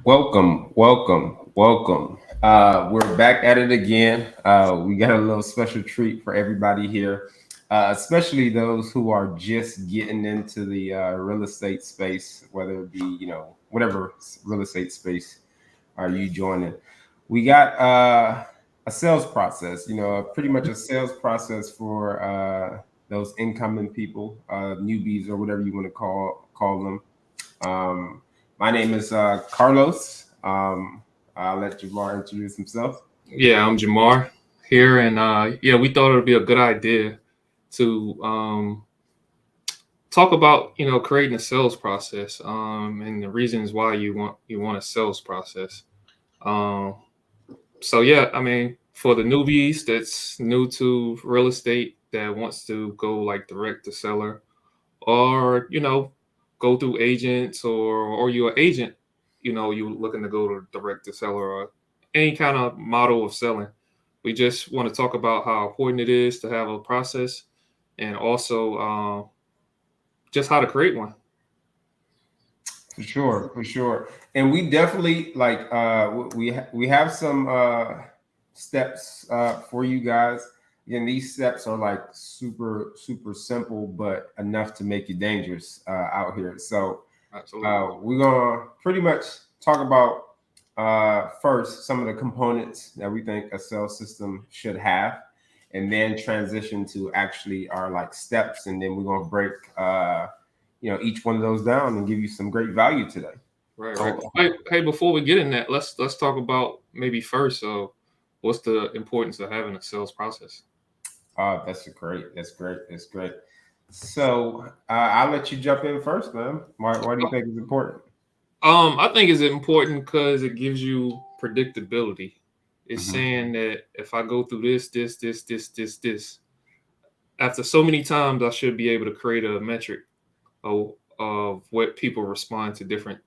Welcome, welcome, welcome. We're back at it again. We got a little special treat for everybody here, especially those who are just getting into the real estate space, whether it be, whatever real estate space are you joining. We got a sales process, pretty much a sales process for those incoming people, newbies, or whatever you want to call them. Um, my name is Carlos. I'll let Jermar introduce himself. Yeah, I'm Jamar here, and yeah, we thought it would be a good idea to talk about creating a sales process and the reasons why you want a sales process. Um, so yeah, I mean, for the newbies that's new to real estate that wants to go like direct to seller, or go through agents, or you're an agent, you looking to go to direct to seller or any kind of model of selling. We just want to talk about how important it is to have a process, and also just how to create one. For sure, for sure. And we definitely we have some steps for you guys. Again, these steps are like super simple, but enough to make you dangerous out here. So Absolutely. we're gonna pretty much talk about first some of the components that we think a sales system should have, and then transition to actually our like steps, and then we're gonna break each one of those down and give you some great value today. Right, right. So Hey, before we get in that, let's talk about maybe first. So, what's the importance of having a sales process? that's great. So I'll let you jump in first, man. Why do you think it's important? I think it's important because it gives you predictability. It's Hmm. saying that if I go through this, after so many times, I should be able to create a metric of what people respond to different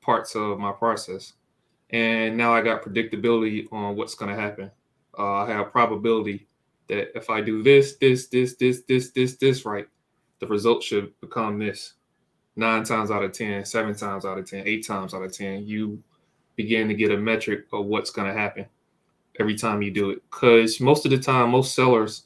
parts of my process. And now I got predictability on what's going to happen. I have probability that if I do this right, the result should become this. 9 times out of 10, 7 times out of 10, 8 times out of 10, you begin to get a metric of what's going to happen every time you do it. Because most of the time, most sellers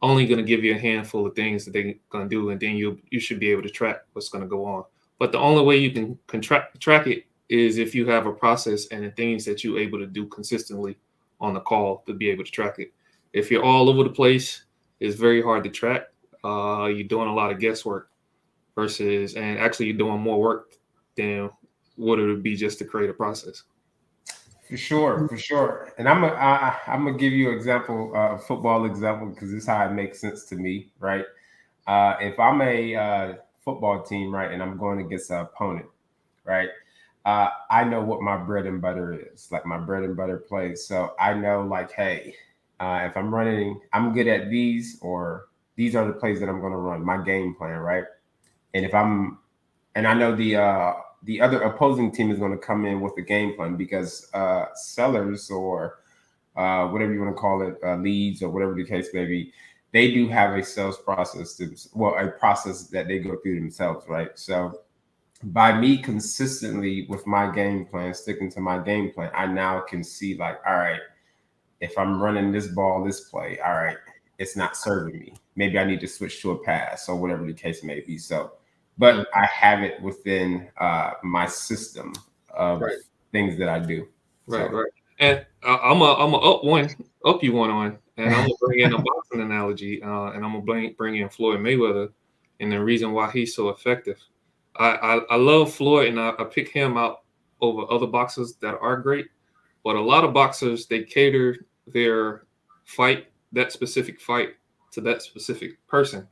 only going to give you a handful of things that they're going to do, and then you should be able to track what's going to go on. But the only way you can track it is if you have a process and the things that you're able to do consistently on the call to be able to track it. If you're all over the place, it's very hard to track. You're doing a lot of guesswork versus, and actually you're doing more work than what it would be just to create a process. For sure, for sure. And I'm gonna give you an example, a football example, because this is how it makes sense to me, right? If I'm a football team, right, and I'm going against an opponent, right? I know what my bread and butter is, like my bread and butter plays. So I know, like, hey, if I'm running, I'm good at these, or these are the plays that I'm going to run. My game plan, right? And if I'm, and I know the other opposing team is going to come in with a game plan because sellers or whatever you want to call it, leads or whatever the case may be, they do have a sales process, well, a process that they go through themselves, right? So by me consistently with my game plan, sticking to my game plan, I now can see like, all right, if I'm running this ball, this play, all right, it's not serving me. Maybe I need to switch to a pass or whatever the case may be. So, Mm, but I have it within my system of right, things that I do. right, So, right. And I'm a up you one on, and I'm gonna bring in a boxing analogy, and I'm gonna bring in Floyd Mayweather, and the reason why he's so effective. I love Floyd, and I pick him out over other boxers that are great, but a lot of boxers they cater their fight, that specific fight, to that specific person.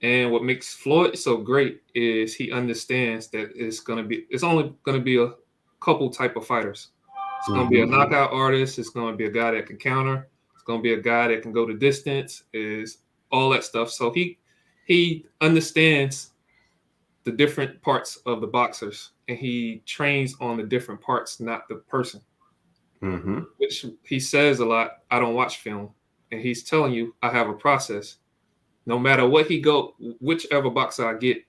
And what makes Floyd so great is he understands that it's only gonna be a couple type of fighters. It's gonna be a mhm. knockout artist. It's gonna be a guy that can counter. It's gonna be a guy that can go the distance. Is all that stuff. So he understands the different parts of the boxers, and he trains on the different parts, not the person. Mhm. Which he says a lot. I don't watch film, and he's telling you I have a process. No matter what he go, whichever boxer I get,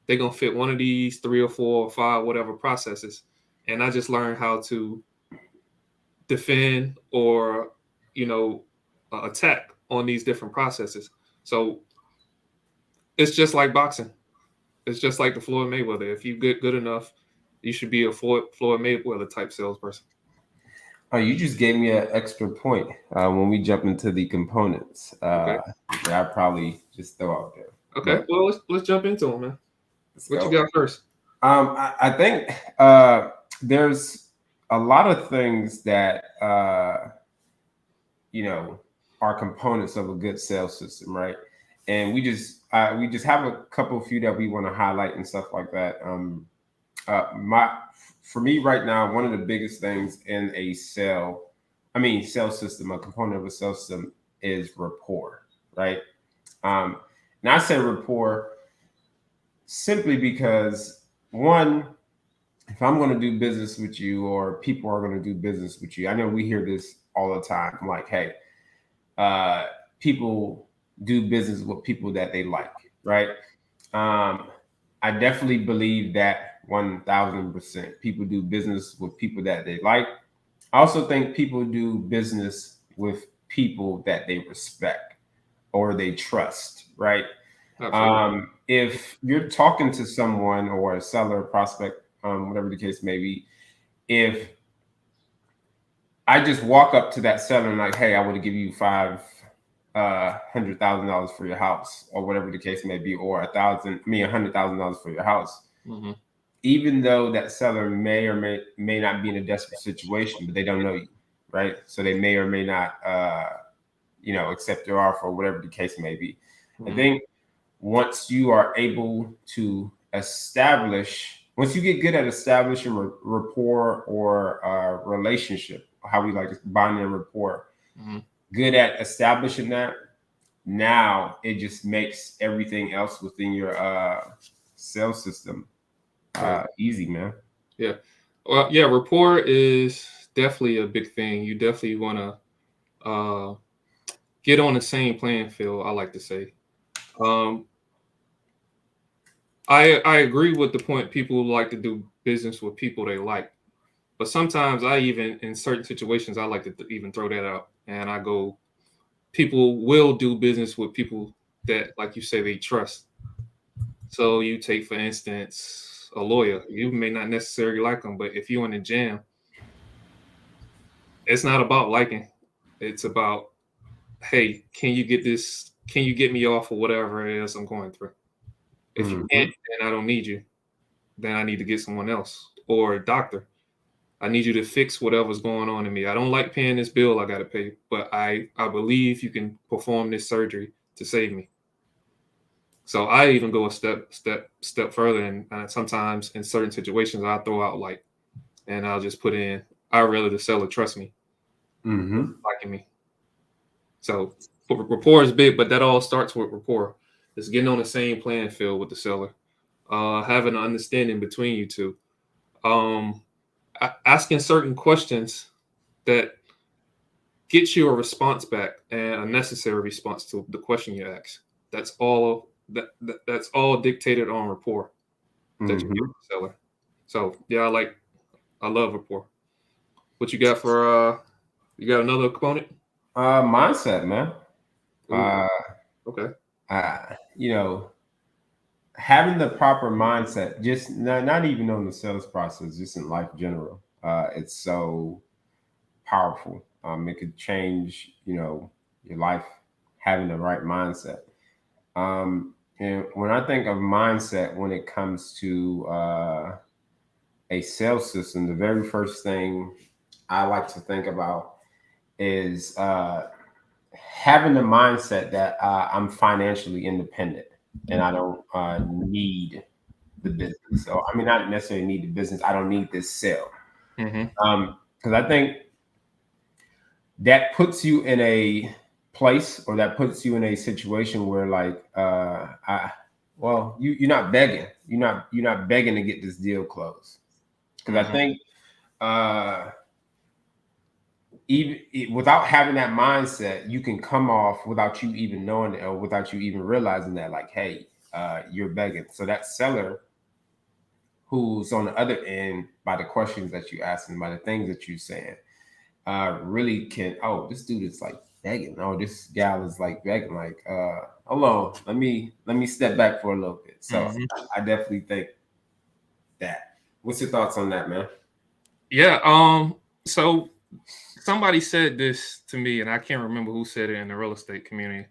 they're gonna fit one of these 3 or 4 or 5 whatever processes, and I just learned how to defend or, attack on these different processes. So it's just like boxing. It's just like the Floyd Mayweather. If you get good enough, you should be a Floyd Mayweather type salesperson. Oh, you just gave me an extra point when we jump into the components. Okay. That I probably just throw out there. Okay. But Well, let's jump into them, man. let's What go. you got first? I think there's a lot of things that you know are components of a good sales system, right? And we just have a couple few that we want to highlight and stuff like that. My For me right now, one of the biggest things in a sales system, a component of a sales system is rapport, right? Um, and I say rapport simply because one, if I'm going to do business with you or people are going to do business with you, I know we hear this all the time. Like, hey, uh, people do business with people that they like, right? Um, I definitely believe that 1000%. People do business with people that they like. I also think people do business with people that they respect or they trust, right? Absolutely. If you're talking to someone or a seller, prospect, whatever the case may be, if I just walk up to that seller and like, hey, I want to give you $500,000 for your house, or whatever the case may be, or $100,000 for your house. Mm-hmm. Even though that seller may or may not be in a desperate situation, but they don't know you, right? So they may or may not, accept your offer, or whatever the case may be. I Mm-hmm. think once you are able to once you get good at establishing rapport or relationship, how we like bonding and rapport, Mm-hmm. good at establishing that, now it just makes everything else within your sales system Right. easy, man. Yeah. Well, yeah. Rapport is definitely a big thing. You definitely want to get on the same playing field. I like to say. Um, I agree with the point. People like to do business with people they like, but sometimes I even in certain situations I like to even throw that out, and I go, people will do business with people that, like you say, they trust. So you take, for instance, a lawyer. You may not necessarily like them, but if you're in a jam, it's not about liking. It's about, hey, can you get this? Can you get me off of whatever it is I'm going through? If you can't, Hmm. then I don't need you. Then I need to get someone else or a doctor. I need you to fix whatever's going on in me. I don't like paying this bill I got to pay, but I believe you can perform this surgery to save me. So I even go a step further, and sometimes in certain situations I throw out like, and I'll just put in, I rather the seller trust me, Hmm. liking me. So rapport is big, but that all starts with rapport. It's getting on the same playing field with the seller, having an understanding between you two, um, asking certain questions that get you a response back and a necessary response to the question you ask. That's all dictated on rapport that you get Hmm. with the seller. So yeah, I love rapport. What you got for you got another component? Mindset, man. Ooh, Uh, okay. you know, having the proper mindset, just not even on the sales process, just in life general, it's so powerful. It could change, your life having the right mindset. And when I think of mindset, when it comes to a sales system, the very first thing I like to think about is having the mindset that I'm financially independent and I don't need the business. So, I mean, not necessarily need the business. I don't need this sale. Mm-hmm. Because I think that puts you in a place, or that puts you in a situation where like you're not begging. You're not begging to get this deal closed. Because I Mm-hmm. think uh without having that mindset, you can come off without you even knowing it, or without you even realizing that, like, hey, you're begging. So that seller who's on the other end by the questions that you ask and by the things that you're saying, really can. Oh, this dude is like begging. Oh, this gal is like begging. Like, hold on, let me step back for a little bit. So Mhm. I definitely think that. What's your thoughts on that, man? Yeah. So somebody said this to me, and I can't remember who said it in the real estate community.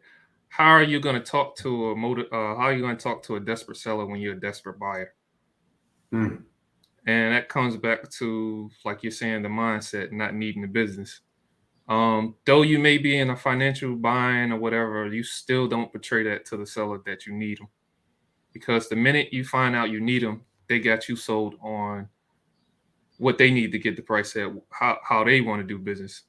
How are you going to talk to a How are you going to talk to a desperate seller when you're a desperate buyer? Mm. And that comes back to, like you're saying, the mindset, not needing the business. Though you may be in a financial bind or whatever, you still don't portray that to the seller that you need them, because the minute you find out you need them, they got you sold on what they need to get the price at, how they want to do business.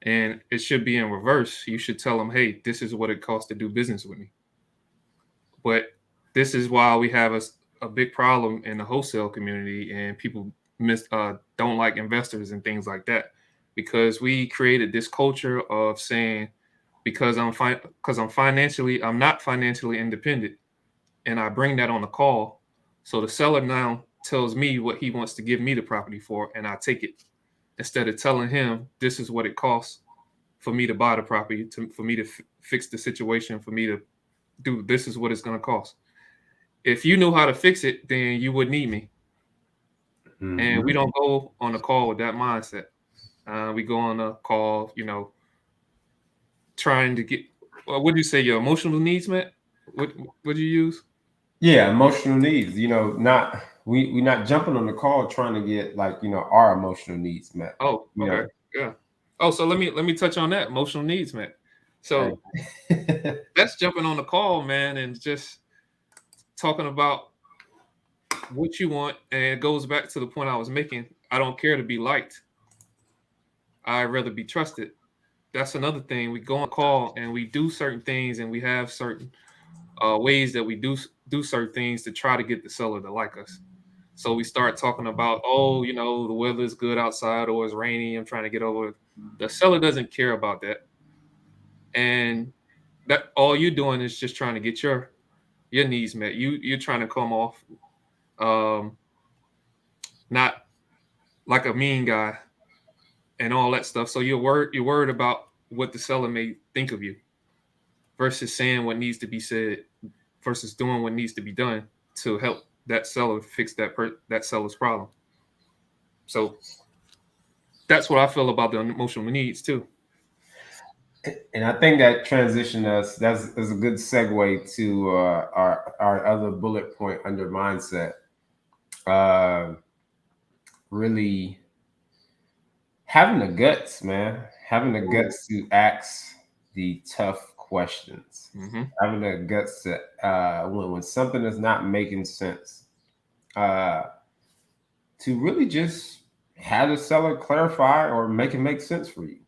And it should be in reverse. You should tell them, hey, this is what it costs to do business with me. But this is why we have a big problem in the wholesale community, and people don't like investors and things like that, because we created this culture of saying, because I'm not financially independent, and I bring that on the call. So the seller now tells me what he wants to give me the property for, and I take it, instead of telling him this is what it costs for me to buy the property, for me to fix the situation, for me to do this is what it's going to cost. If you knew how to fix it, then you would need me. And we Hmm. don't go on a call with that mindset. We go on a call, trying to get. Well, what do you say? Your emotional needs met. What do you use? Yeah, emotional needs. Not we not jumping on the call trying to get like our emotional needs met. Oh, You okay, know, yeah. Oh, so let me touch on that emotional needs met. hey. So that's jumping on the call, man, and just talking about what you want. And it goes back to the point I was making. I don't care to be liked. I'd rather be trusted. That's another thing. We go on call and we do certain things, and we have certain ways that we do certain things to try to get the seller to like us. So we start talking about, oh, the weather is good outside or it's rainy. I'm trying to get over it. The seller doesn't care about that, and that all you're doing is just trying to get your needs met. You're trying to come off um, not like a mean guy and all that stuff. So you're worried about what the seller may think of you, versus saying what needs to be said, versus doing what needs to be done to help that seller fix that seller's problem. So that's what I feel about the emotional needs too. And I think that transition us that's a good segue to our other bullet point under mindset. Uh, Really having the guts, man. Having the Ooh. guts to ask the tough questions. Hmm. Having the guts to when something is not making sense. Uh, to really just have the seller clarify or make it make sense for you.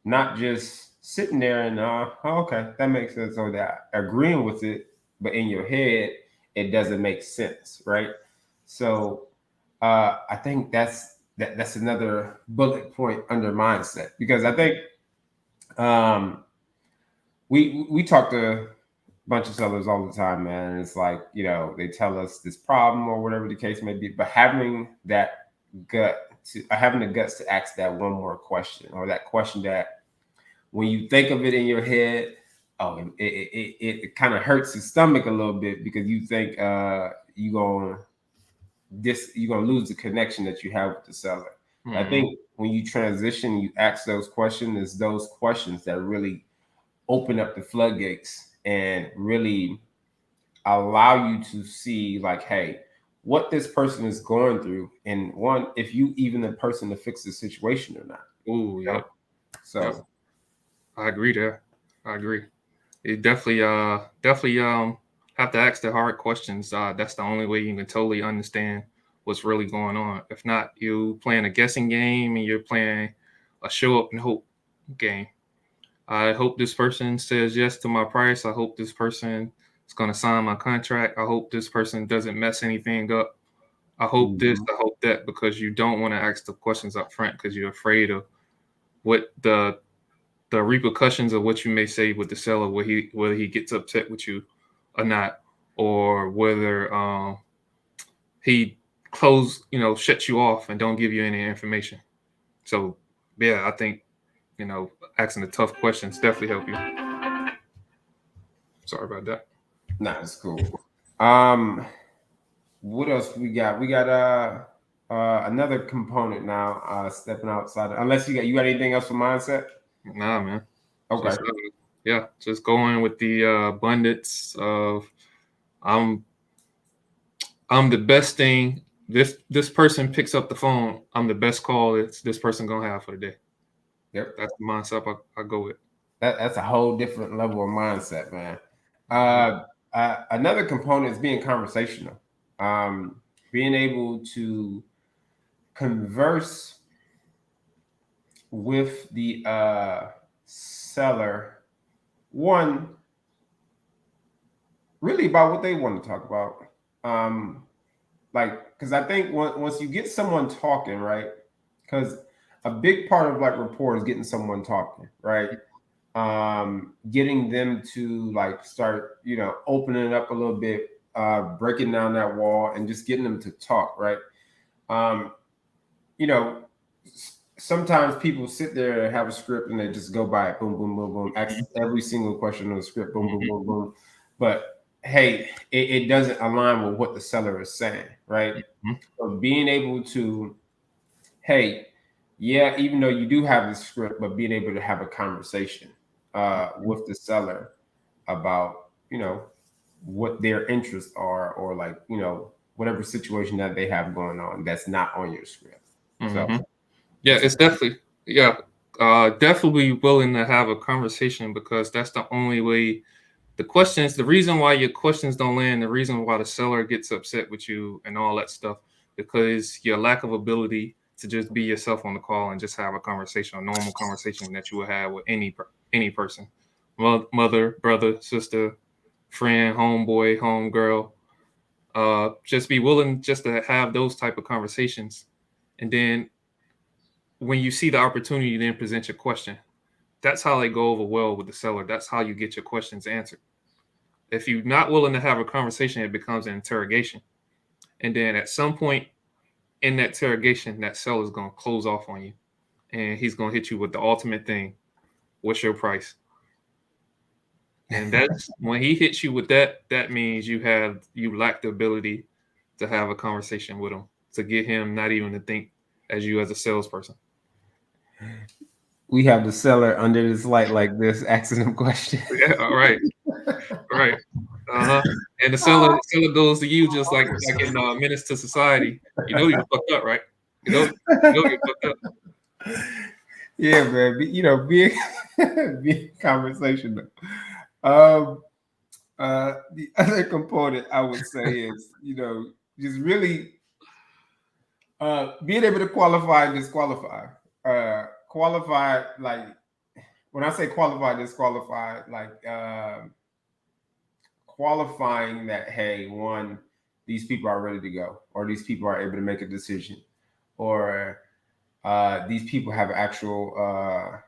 Not just sitting there and oh, okay, that makes sense, or that agreeing with it, but in your head it doesn't make sense, right? So I think that's another bullet point under mindset, because I think um, we talk to a bunch of sellers all the time, man. And it's like, they tell us this problem or whatever the case may be, but having the guts to ask that one more question, or that question that when you think of it in your head, oh, it kind of hurts your stomach a little bit, because you think you're gonna lose the connection that you have with the seller. I Hmm. think when you transition, you ask those questions. It's those questions that really open up the floodgates and really allow you to see, like, hey, what this person is going through, and one, if you even the person to fix the situation or not. Ooh, You know? yep, yep. So I agree there. I agree. It definitely have to ask the hard questions. That's the only way you can totally understand what's really going on. If not, you playing a guessing game and you're playing a show up and hope game. I hope this person says yes to my price. I hope this person is going to sign my contract. I hope this person doesn't mess anything up. I hope this, mhm. I hope that, because you don't want to ask the questions up front, because you're afraid of what the repercussions of what you may say with the seller, whether he gets upset with you or not, or whether he shuts you off and don't give you any information. So yeah, I think asking the tough questions definitely help you. Sorry about that. Nah, it's cool. What else we got? We got another component now. Stepping outside. Unless you got anything else for mindset? Nah, man. Okay. Just just going with the abundance of I'm I'm the best thing. This person picks up the phone. I'm the best call this person gonna have for the day. Yep. That's the mindset I go with. That's a whole different level of mindset, man. Mhm. Another component is being conversational. Being able to converse with the seller, one, really about what they want to talk about. Because I think once you get someone talking, right? Because a big part of like rapport is getting someone talking, right? Getting them to like start, opening it up a little bit, breaking down that wall, and just getting them to talk, right? Um, you know, Sometimes people sit there and have a script and they just go by it, boom, boom, boom, boom, ask every single question on the script, boom, boom, Mhm. boom, boom. But hey, it doesn't align with what the seller is saying, right? Mhm. So being able to, hey, yeah, even though you do have the script, but being able to have a conversation with the seller about, what their interests are, or like, whatever situation that they have going on that's not on your script. So Mhm. Yeah, it's it's definitely willing to have a conversation because that's the only way. The reason why your questions don't land, the reason why the seller gets upset with you and all that stuff, because your lack of ability to just be yourself on the call and just have a conversation, a normal conversation that you would have with any person, mother, brother, sister, friend, homeboy, homegirl. Just be willing just to have those type of conversations, and then when you see the opportunity, then present your question. That's how they go over well with the seller. That's how you get your questions answered. If you're not willing to have a conversation, it becomes an interrogation. And then at some point in that interrogation, that seller's going to close off on you. And he's going to hit you with the ultimate thing. What's your price? And that's when he hits you with that, that means you lack the ability to have a conversation with him, to get him not even to think as you as a salesperson. we have the seller under this light like this, asking them questions. Yeah, all right. Right. Uh-huh. And the seller goes to you just like in Menace to Society. You know you're fucked up, right? You know you're fucked up. Yeah, man. Being being conversational. Um, the other component I would say is, just really being able to qualify and disqualify. Qualify, like when I say qualify, disqualify, like qualifying that, hey, one, these people are ready to go, or these people are able to make a decision, or these people have actual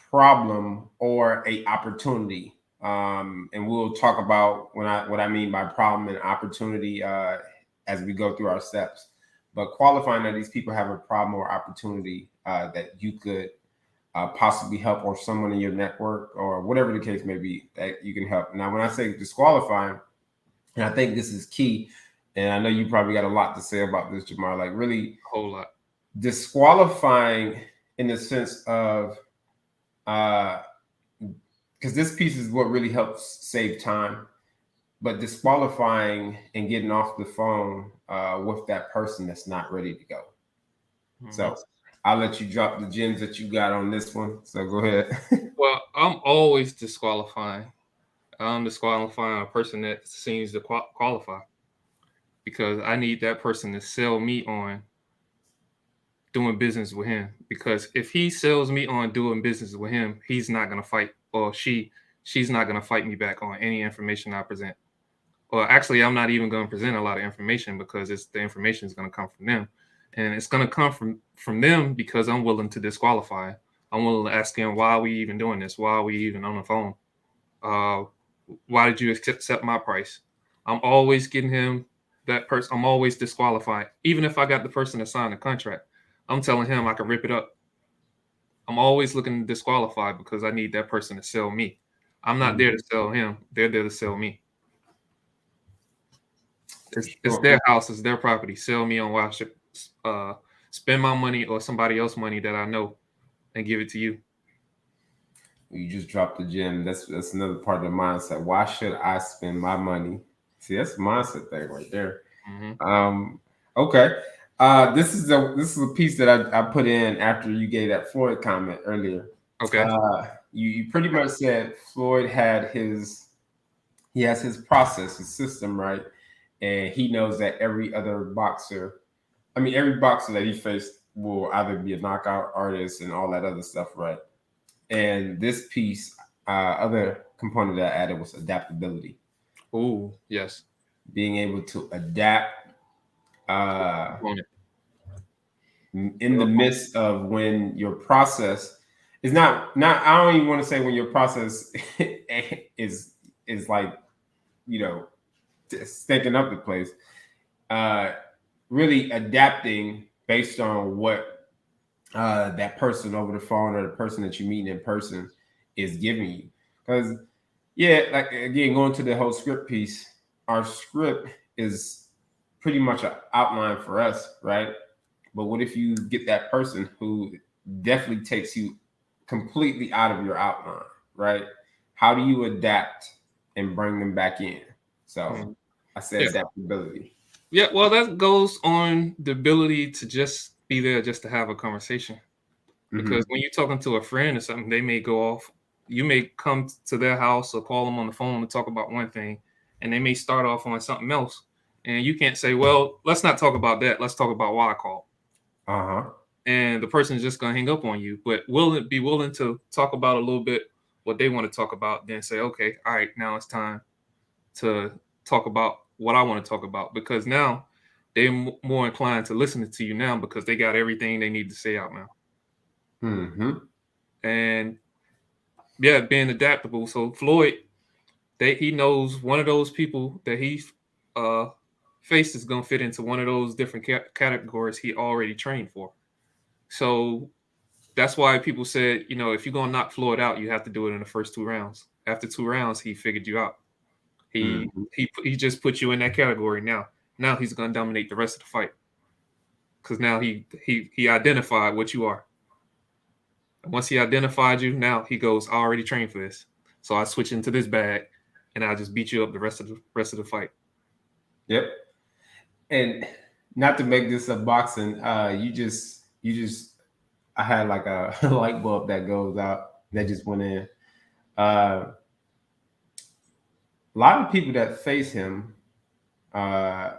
problem or a opportunity. And we'll talk about what I mean by problem and opportunity as we go through our steps. But qualifying that these people have a problem or opportunity that you could possibly help, or someone in your network, or whatever the case may be, that you can help. Now, when I say disqualifying, and I think this is key, and I know you probably got a lot to say about this, Jermar, like really A whole lot. disqualifying in the sense of because this piece is what really helps save time, but disqualifying and getting off the phone with that person that's not ready to go. Mhm. So I'll let you drop the gems that you got on this one. So go ahead. Well, I'm always disqualifying. I'm disqualifying a person that seems to qualify because I need that person to sell me on doing business with him. Because if he sells me on doing business with him, he's not gonna fight, or she's not gonna fight me back on any information I present. Well, actually, I'm not even going to present a lot of information because the information is going to come from them, and it's going to come from them because I'm willing to disqualify. I'm willing to ask him, why are we even doing this? Why are we even on the phone? Uh, why did you accept my price? I'm always getting him. that person, I'm always disqualified. Even if I got the person to sign the contract, I'm telling him I can rip it up. I'm always looking to disqualify because I need that person to sell me. I'm not there to sell him. They're there to sell me. It's Sure. their house, it's their property. Sell me on why I should spend my money or somebody else's money that I know and give it to you. You just dropped the gem. That's another part of the mindset. Why should I spend my money? See, that's a mindset thing right there. Mm-hmm. Okay. This is a piece that I put in after you gave that Floyd comment earlier. Okay. You pretty much said Floyd he has his process, his system, right? And he knows that every boxer that he faced will either be a knockout artist and all that other stuff, right? And this piece, other component that I added was adaptability, Oh, yes. being able to adapt uh, Opponent. in the midst of when your process is not. I don't even want to say when your process is like stinking up the place. Uh, really adapting based on what that person over the phone or the person that you meet in person is giving you. Because yeah, like again, going to the whole script piece, our script is pretty much an outline for us, right? But what if you get that person who definitely takes you completely out of your outline, right? How do you adapt and bring them back in? So Mhm. I said Yeah. adaptability. Yeah. Well, that goes on the ability to just be there just to have a conversation. Because Hmm. when you're talking to a friend or something, they may go off. You may come to their house or call them on the phone to talk about one thing, and they may start off on something else. And you can't say, well, let's not talk about that. Let's talk about why I called. Uh huh. And the person's just going to hang up on you. But be willing to talk about a little bit what they want to talk about, then say, okay, all right, now it's time to talk about what I want to talk about. Because now they're more inclined to listen to you now because they got everything they need to say out now. Hmm. And yeah, being adaptable. So Floyd, he knows one of those people that he uh, faced is gonna fit into one of those different categories he already trained for. So that's why people said, if you're gonna knock Floyd out, you have to do it in the first 2 rounds. After 2 rounds, he figured you out. He Hmm. he just put you in that category now. Now he's gonna dominate the rest of the fight because now he identified what you are. Once he identified you, now he goes, I already trained for this. So I switch into this bag and I'll just beat you up the rest of the fight. Yep. And not to make this a boxing, you just I had like a light bulb that goes out that just went in. A lot of people that face him uh,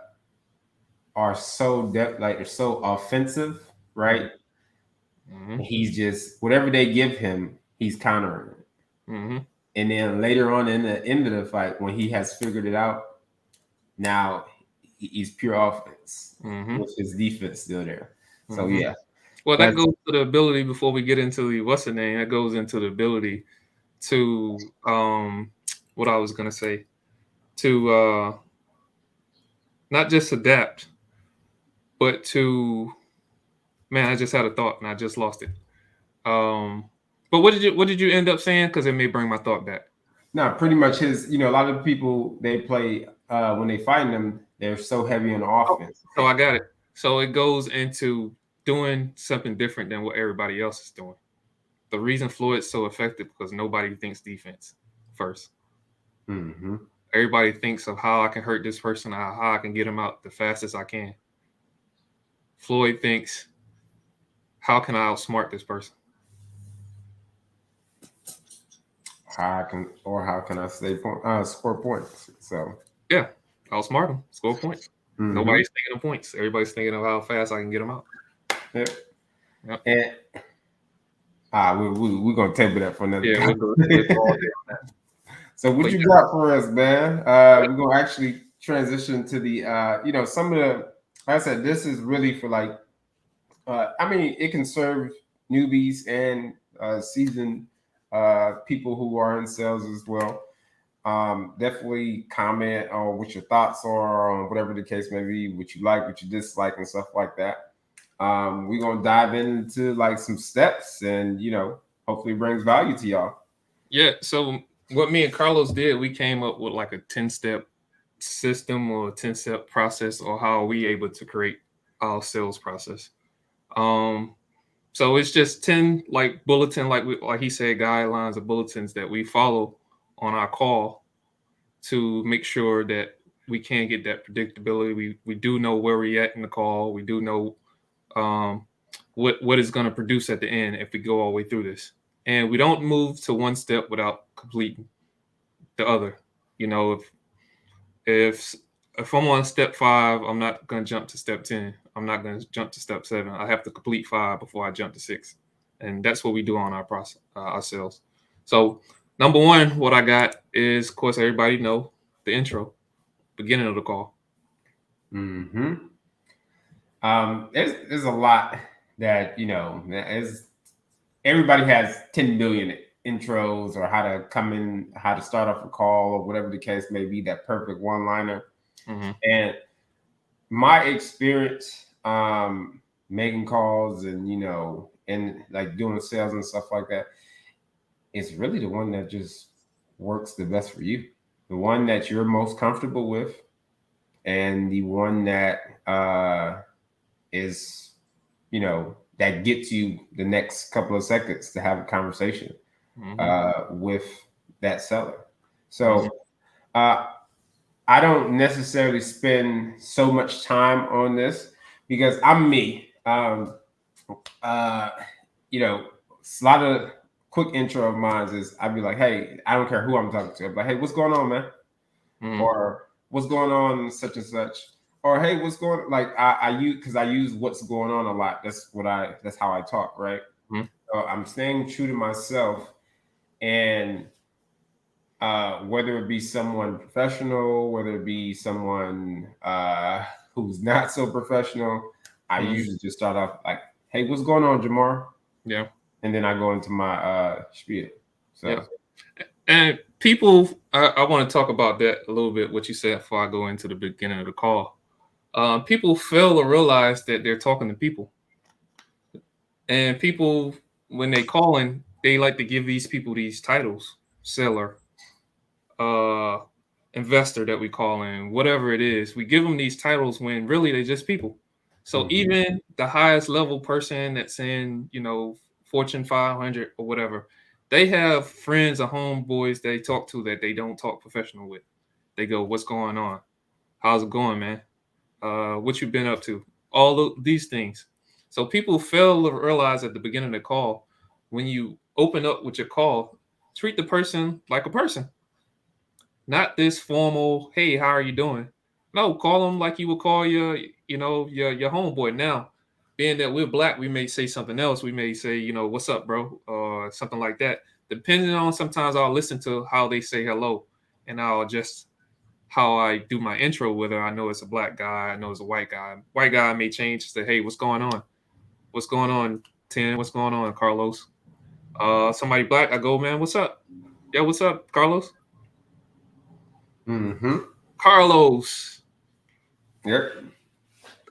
are like they're so offensive, right? Mm-hmm. He's just whatever they give him, he's countering it. Mm-hmm. And then later on in the end of the fight, when he has figured it out, now he's pure offense Mm-hmm. with his defense still there. So Mm-hmm. yeah, Well, that that's goes to the ability before we get into the what's the name, that goes into the ability to what I was gonna say, to not just adapt, but to man, I just had a thought and I just lost it. Um but what did you end up saying? Because it may bring my thought back. not pretty much his. A lot of people they play when they find them, they're so heavy on Oh, offense. so I got it. So it goes into doing something different than what everybody else is doing. The reason Floyd's so effective because nobody thinks defense first. Hmm. Everybody thinks of how I can hurt this person, how I can get him out the fastest I can. Floyd thinks, how can I outsmart this person? How can I score points? So, Yeah, outsmart him, score points. hmm, Nobody's thinking of points. Everybody's thinking of how fast I can get him out. yep. Yep. And we're gonna table that for another Yeah, we'll go all time. day on that. So what But you yeah, got for us, man? We're gonna actually transition to the some of the like I said, this is really for like I mean it can serve newbies and seasoned people who are in sales as well. Definitely comment on what your thoughts are on whatever the case may be, what you like, what you dislike, and stuff like that. We're gonna dive into like some steps, and hopefully brings value to y'all. Yeah. So what me and Carlos did, we came up with like a 10-step system or a 10-step process, or how are we able to create our sales process. Um, so it's just 10 like bulletin, like he said, guidelines or bulletins that we follow on our call to make sure that we can get that predictability. We do know where we're at in the call. We do know um, what is going to produce at the end if we go all the way through this. And we don't move to one step without completing the other. You know, if if I'm on step 5, I'm not going to jump to step 10. I'm not going to jump to step 7. I have to complete 5 before I jump to 6. And that's what we do on our process, ourselves. So number one, what I got is, of course, everybody know the intro, beginning of the call. Mm-hmm. There's a lot that is everybody has 10 million intros or how to come in, how to start off a call or whatever the case may be, that perfect one liner. Mm-hmm. And my experience making calls and and like doing sales and stuff like that, it's really the one that just works the best for you, the one that you're most comfortable with, and the one that is that gets you the next couple of seconds to have a conversation Mm-hmm. with that seller. Mm-hmm. So uh, I don't necessarily spend so much time on this because I'm me. Uh, a lot of quick intro of mine is I'd be like, hey, I don't care who I'm talking to. I'm like, hey, what's going on, man? Mm-hmm. Or what's going on, such and such. Or hey, what's going like I use what's going on a lot. That's how I talk, right? Mm-hmm. So I'm staying true to myself, and whether it be someone professional, whether it be someone who's not so professional, I Mm-hmm. usually just start off like, "Hey, what's going on, Jermar?" Yeah. And then I go into my spiel. Yeah. So, And people, I want to talk about that a little bit, what you said before I go into the beginning of the call. People fail to realize that they're talking to people. And people, when they call in, they like to give these people these titles: seller, uh, investor that we call in, whatever it is. We give them these titles when really they're just people. So mhm. even the highest level person that's in, Fortune 500 or whatever, they have friends or homeboys they talk to that they don't talk professional with. They go, "What's going on? How's it going, man? What you been up to?" All these things. So people fail to realize at the beginning of the call, when you open up with your call, treat the person like a person, not this formal, "Hey, how are you doing?" No, call them like you would call your homeboy. Now, being that we're black, we may say something else. We may say, "What's up, bro?" or something like that. Depending on, sometimes I'll listen to how they say hello, and I'll adjust how I do my intro, whether I know it's a black guy, I know it's a white guy. White guy may change, say, "Hey, what's going on? What's going on, Tim? What's going on, Carlos?" Somebody black, I go, "Man, what's up? Yeah, what's up, Carlos?" Mm-hmm. Carlos, Yep.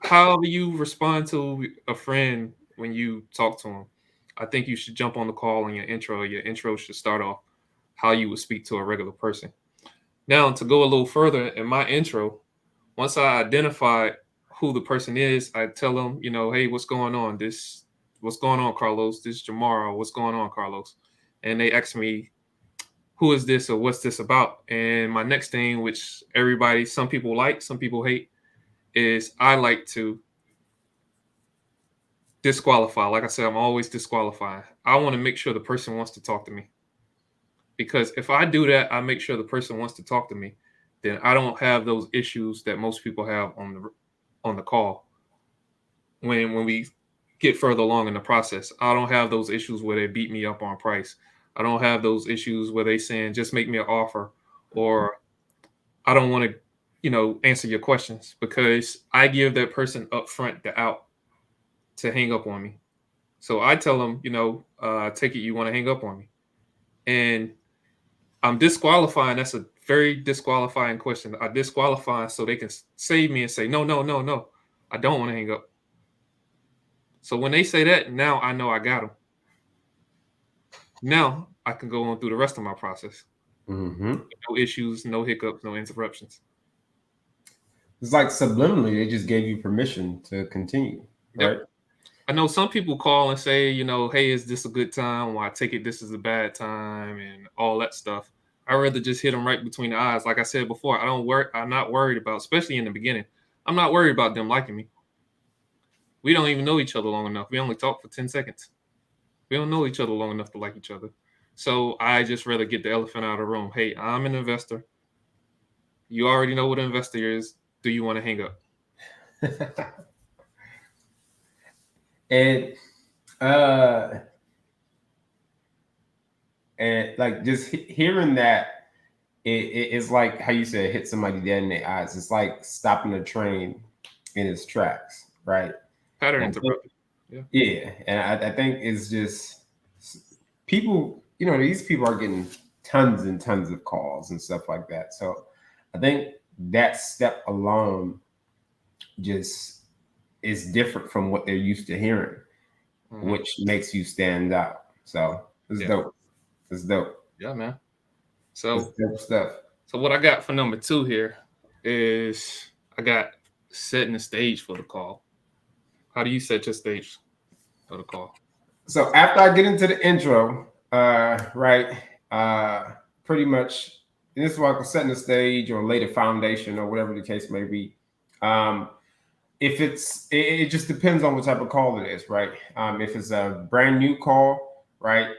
how do you respond to a friend when you talk to him? I think you should jump on the call in your intro. Your intro should start off how you would speak to a regular person. Now, to go a little further in my intro, once I identify who the person is, I tell them, "Hey, what's going on, Carlos? This is Jamar. What's going on, Carlos?" And they ask me, "Who is this, or what's this about?" And my next thing, which some people like, some people hate, is I like to disqualify. Like I said, I'm always disqualifying. I want to make sure the person wants to talk to me, because if I do that, I make sure the person wants to talk to me. Then I don't have those issues that most people have on the call. When we get further along in the process, I don't have those issues where they beat me up on price. I don't have those issues where they saying, "Just make me an offer," or "I don't want to, answer your questions," because I give that person upfront the out to hang up on me. So I tell them, "Take it you want to hang up on me," and I'm disqualifying. That's a very disqualifying question. I disqualify so they can save me and say, no, no, no, no. I don't want to hang up. So when they say that, now I know I got them. Now I can go on through the rest of my process. Mm-hmm. No issues, no hiccups, no interruptions. It's like subliminally, they just gave you permission to continue, Yep. right? I know some people call and say, hey, is this a good time? Or I take it this is a bad time and all that stuff. I'd rather just hit them right between the eyes. Like I said before, I'm not worried about, especially in the beginning, I'm not worried about them liking me. We don't even know each other long enough. We only talk for 10 seconds. We don't know each other long enough to like each other. So I just rather get the elephant out of the room. Hey, I'm an investor. You already know what an investor is. Do you want to hang up? and uh and like just hearing that, it's like how you said hit somebody dead in the eyes. It's like stopping a train in its tracks, right? Pattern And interrupted. Yeah. yeah, and I think it's just people. These people are getting tons and tons of calls and stuff like that. So I think that step alone just is different from what they're used to hearing, which makes you stand out. So it's dope. It's dope. Yeah, man. It's So dope stuff. So what I got for number 2 here is I got setting the stage for the call. How do you set your stage for the call? So after I get into the intro, right, pretty much, and this is why I'm setting the stage or lay the foundation or whatever the case may be. If it just depends on what type of call it is, right? If it's a brand new call, right,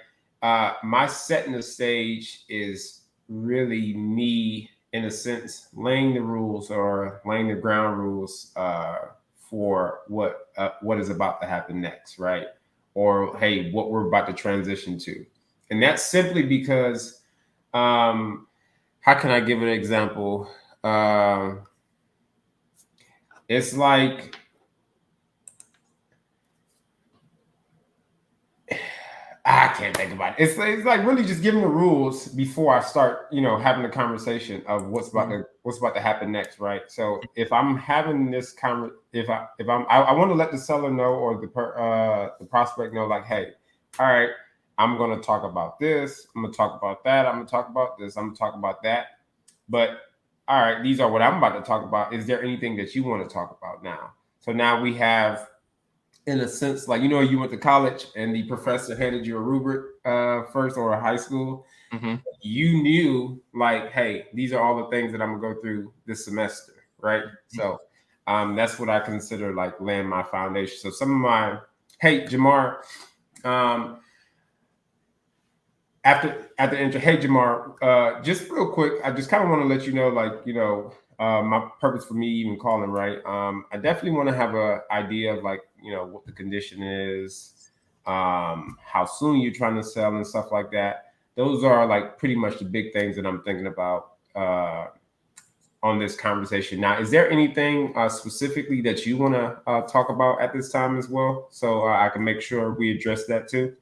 my setting the stage is really me, in a sense, laying the rules or laying the ground rules for what is about to happen next, right? Or hey, what we're about to transition to, and that's simply because, how can I give an example? It's like I can't think about it. It's like really just giving the rules before I start, having a conversation of what's about to happen next, right? So if I'm having this I want to let the seller know or the prospect know, like, hey, all right, I'm going to talk about this. I'm going to talk about that. I'm going to talk about this. I'm going to talk about that. But all right, these are what I'm about to talk about. Is there anything that you want to talk about now? So now we have, in a sense, like, you went to college and the professor handed you a rubric first, or a high school. Mm-hmm. You knew, like, hey, these are all the things that I'm gonna go through this semester, right? So that's what I consider like laying my foundation. So some of my, hey, Jermar, after intro, hey, Jermar, just real quick, I just kind of want to let you know, like, my purpose for me even calling, right? I definitely want to have an idea of, like, what the condition is, how soon you're trying to sell and stuff like that. Those are like pretty much the big things that I'm thinking about on this conversation. Now, is there anything specifically that you want to talk about at this time as well? So I can make sure we address that too.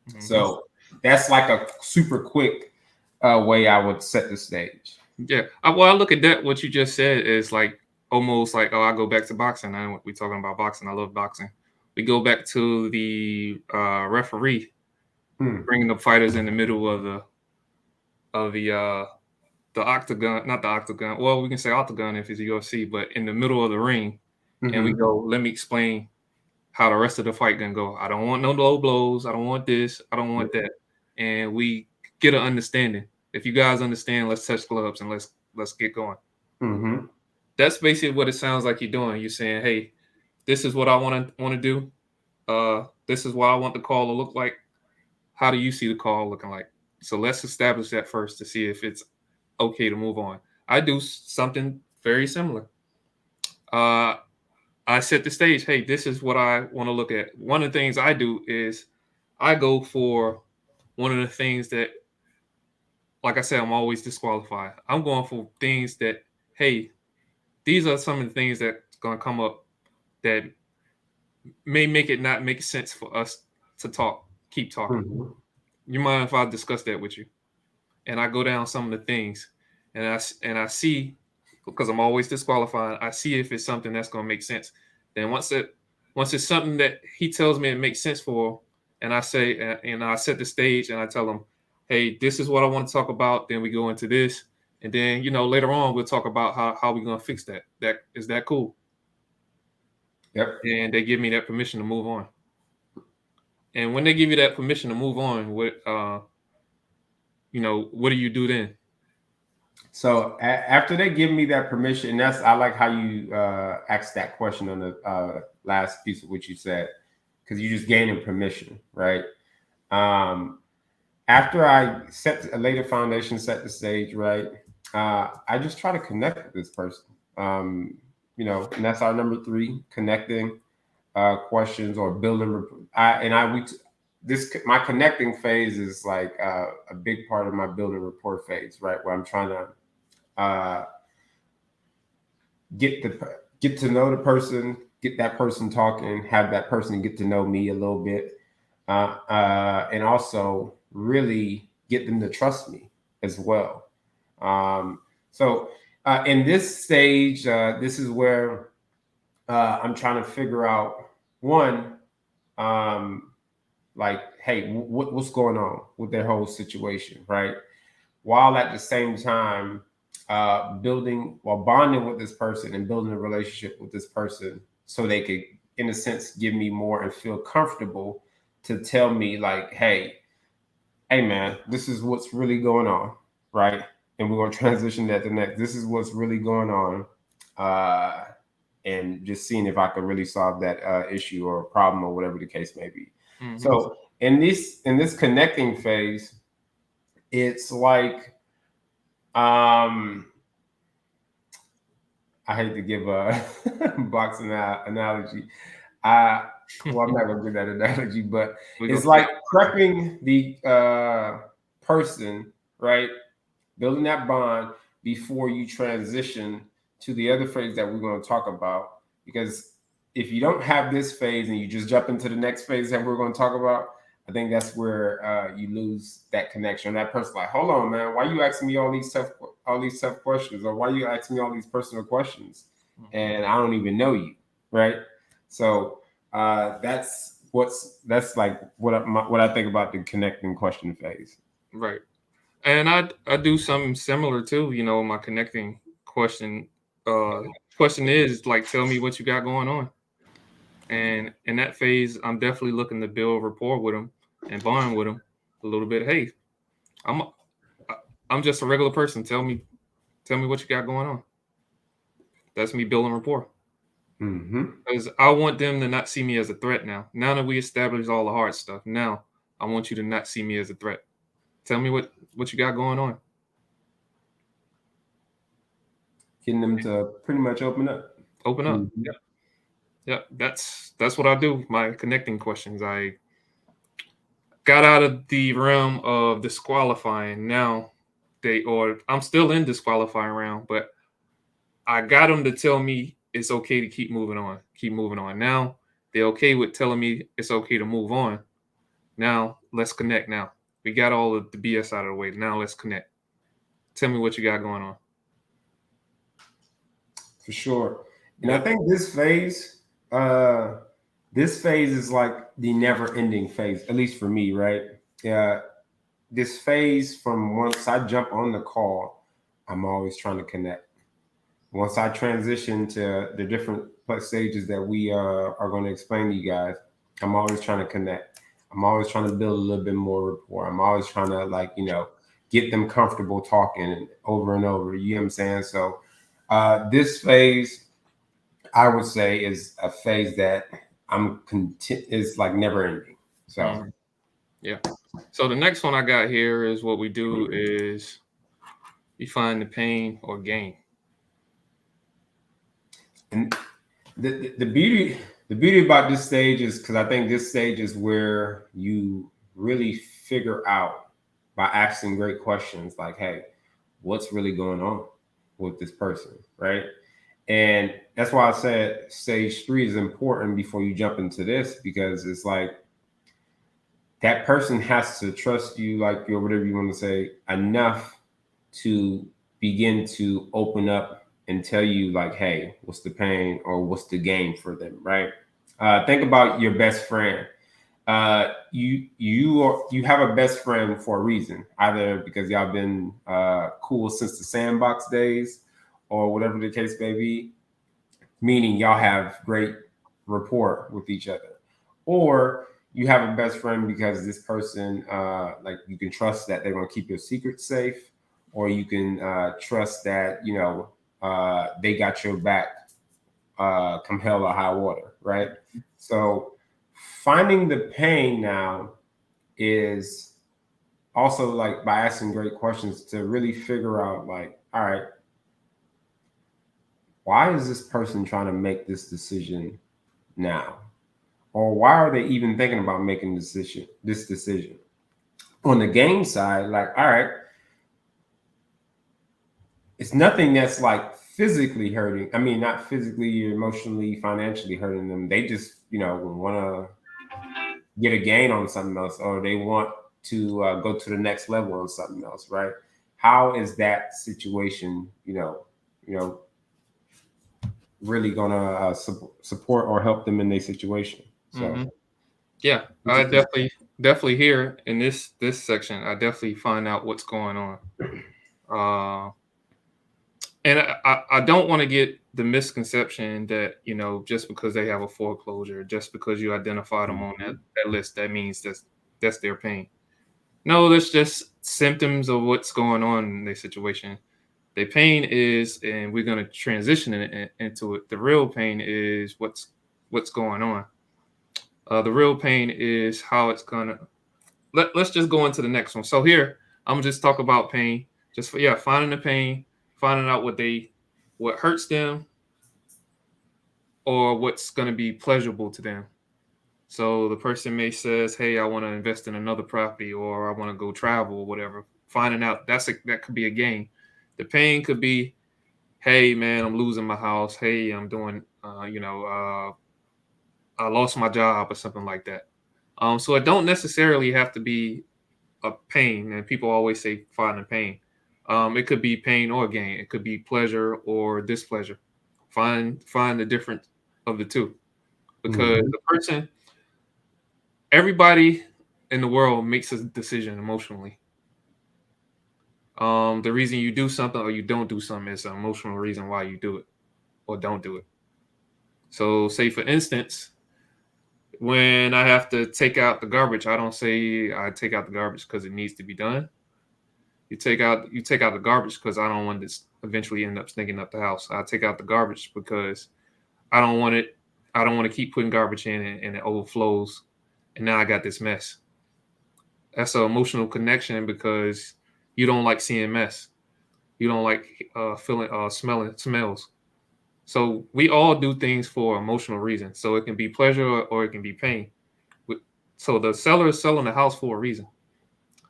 Mm-hmm. So that's like a super quick way I would set the stage. Yeah. Well, I look at that. What you just said is like almost like, I go back to boxing. I we talking about boxing. I love boxing. We go back to the referee bringing the fighters in the middle of the octagon, not the octagon. Well, we can say octagon if it's UFC, but in the middle of the ring, and we go, let me explain how the rest of the fight gonna go. I don't want no low blows. I don't want this. I don't want that. And we get an understanding. If you guys understand, let's touch gloves and let's get going. Mm-hmm. That's basically what it sounds like you're doing. You're saying, hey, this is what I want to do. This is what I want the call to look like. How do you see the call looking like? So let's establish that first to see if it's okay to move on. I do something very similar. I set the stage. Hey, this is what I want to look at. One of the things I do is I go for one of the things that, like I said, I'm always disqualified. I'm going for things that, hey, these are some of the things that's going to come up that may make it not make sense for us to keep talking. Mm-hmm. You mind if I discuss that with you? And I go down some of the things. and I see, because I'm always disqualifying, I see if it's something that's going to make sense. Then once it's something that he tells me it makes sense for, and I say, and I set the stage and I tell him, hey, this is what I want to talk about. Then we go into this, and then later on we'll talk about how we're going to fix that. That cool? Yep. And they give me that permission to move on. And when they give you that permission to move on, what do you do then? So after they give me that permission, I like how you asked that question on the last piece of what you said, because you just gaining permission, right? After I lay the foundation, set the stage, right? I just try to connect with this person. And that's our number 3: connecting questions or building. My connecting phase is like a big part of my building rapport phase, right? Where I'm trying to get to know the person, get that person talking, have that person get to know me a little bit, and also really get them to trust me as well. So in this stage, this is where I'm trying to figure out one, like, hey, what's going on with their whole situation, right? While at the same time bonding with this person and building a relationship with this person, so they could, in a sense, give me more and feel comfortable to tell me, like, hey man, this is what's really going on, right? And we're going to transition that to next. This is what's really going on, and just seeing if I could really solve that issue or problem or whatever the case may be. Mm-hmm. So in this connecting phase, it's like, I hate to give a boxing analogy. I'm not gonna give that analogy, but it's like prepping the person, right? Building that bond before you transition to the other phase that we're going to talk about. Because if you don't have this phase and you just jump into the next phase that we're going to talk about, I think that's where you lose that connection. That person's like, hold on, man, why are you asking me all these tough questions, or why are you asking me all these personal questions, and I don't even know you, right? So that's like what I think about the connecting question phase. Right. And I do something similar too. My connecting question is like, tell me what you got going on. And in that phase, I'm definitely looking to build rapport with them and bond with them a little bit. Hey, I'm just a regular person. Tell me what you got going on. That's me building rapport. Because I want them to not see me as a threat now. Now that we established all the hard stuff, now I want you to not see me as a threat. Tell me what you got going on. Getting them to pretty much open up. Open up. Mm-hmm. Yep. That's what I do. My connecting questions. I got out of the realm of disqualifying. Now I'm still in disqualifying round, but I got them to tell me it's okay to keep moving on. Keep moving on. Now they're okay with telling me it's okay to move on. Now let's connect. Now we got all of the BS out of the way. Now let's connect. Tell me what you got going on. For sure. And I think this phase is like the never-ending phase, at least for me, right? Yeah. This phase, from once I jump on the call, I'm always trying to connect. Once I transition to the different stages that we are going to explain to you guys, I'm always trying to connect. I'm always trying to build a little bit more rapport. I'm always trying to, get them comfortable talking over and over. You know what I'm saying? So this phase, I would say, is a phase that is like never ending. So yeah. So the next one I got here is what we do is you find the pain or gain. And the beauty about this stage is, because I think this stage is where you really figure out, by asking great questions like, hey, what's really going on with this person, right? And that's why I said stage 3 is important before you jump into this, because it's like that person has to trust you, like, or whatever you want to say, enough to begin to open up and tell you like, hey, what's the pain or what's the gain for them, right? Think about your best friend. You have a best friend for a reason, either because y'all been cool since the sandbox days, or whatever the case may be, meaning y'all have great rapport with each other, or you have a best friend because this person, like you can trust that they're going to keep your secret safe, or you can trust that they got your back, come hell or high water, right? So finding the pain now is also like by asking great questions to really figure out like, all right, why is this person trying to make this decision now? Or why are they even thinking about making this decision? On the game side, like, all right, it's nothing that's like physically hurting. I mean, not physically, emotionally, financially hurting them. They just, want to get a gain on something else, or they want to go to the next level on something else, right? How is that situation, really gonna support or help them in their situation? So, Mm-hmm. Yeah, what's I your perspective? definitely here in this section. I definitely find out what's going on. Uh, and I don't want to get the misconception that just because they have a foreclosure, just because you identify them on that list, that means that's their pain. No, that's just symptoms of what's going on in their situation. Their pain is, and we're going to transition into it. The real pain is what's going on. The real pain is how it's gonna. Let's just go into the next one. So here, I'm gonna just talk about pain. Just finding the pain, finding out what hurts them, or what's gonna be pleasurable to them. So the person may says, "Hey, I want to invest in another property, or I want to go travel, or whatever." Finding out that could be a gain. The pain could be, "Hey, man, I'm losing my house. Hey, I'm doing, I lost my job or something like that." So it don't necessarily have to be a pain, and people always say finding pain. It could be pain or gain. It could be pleasure or displeasure. Find the difference of the two, because Mhm. the person, everybody in the world makes a decision emotionally. The reason you do something or you don't do something is an emotional reason why you do it or don't do it. So, say for instance, when I have to take out the garbage, I don't say I take out the garbage because it needs to be done. You take out the garbage because I don't want to eventually end up stinking up the house. I take out the garbage because I don't want it. I don't want to keep putting garbage in and it overflows, and now I got this mess. That's an emotional connection because you don't like seeing mess. You don't like feeling smelling smells. So we all do things for emotional reasons. So it can be pleasure or it can be pain. So the seller is selling the house for a reason.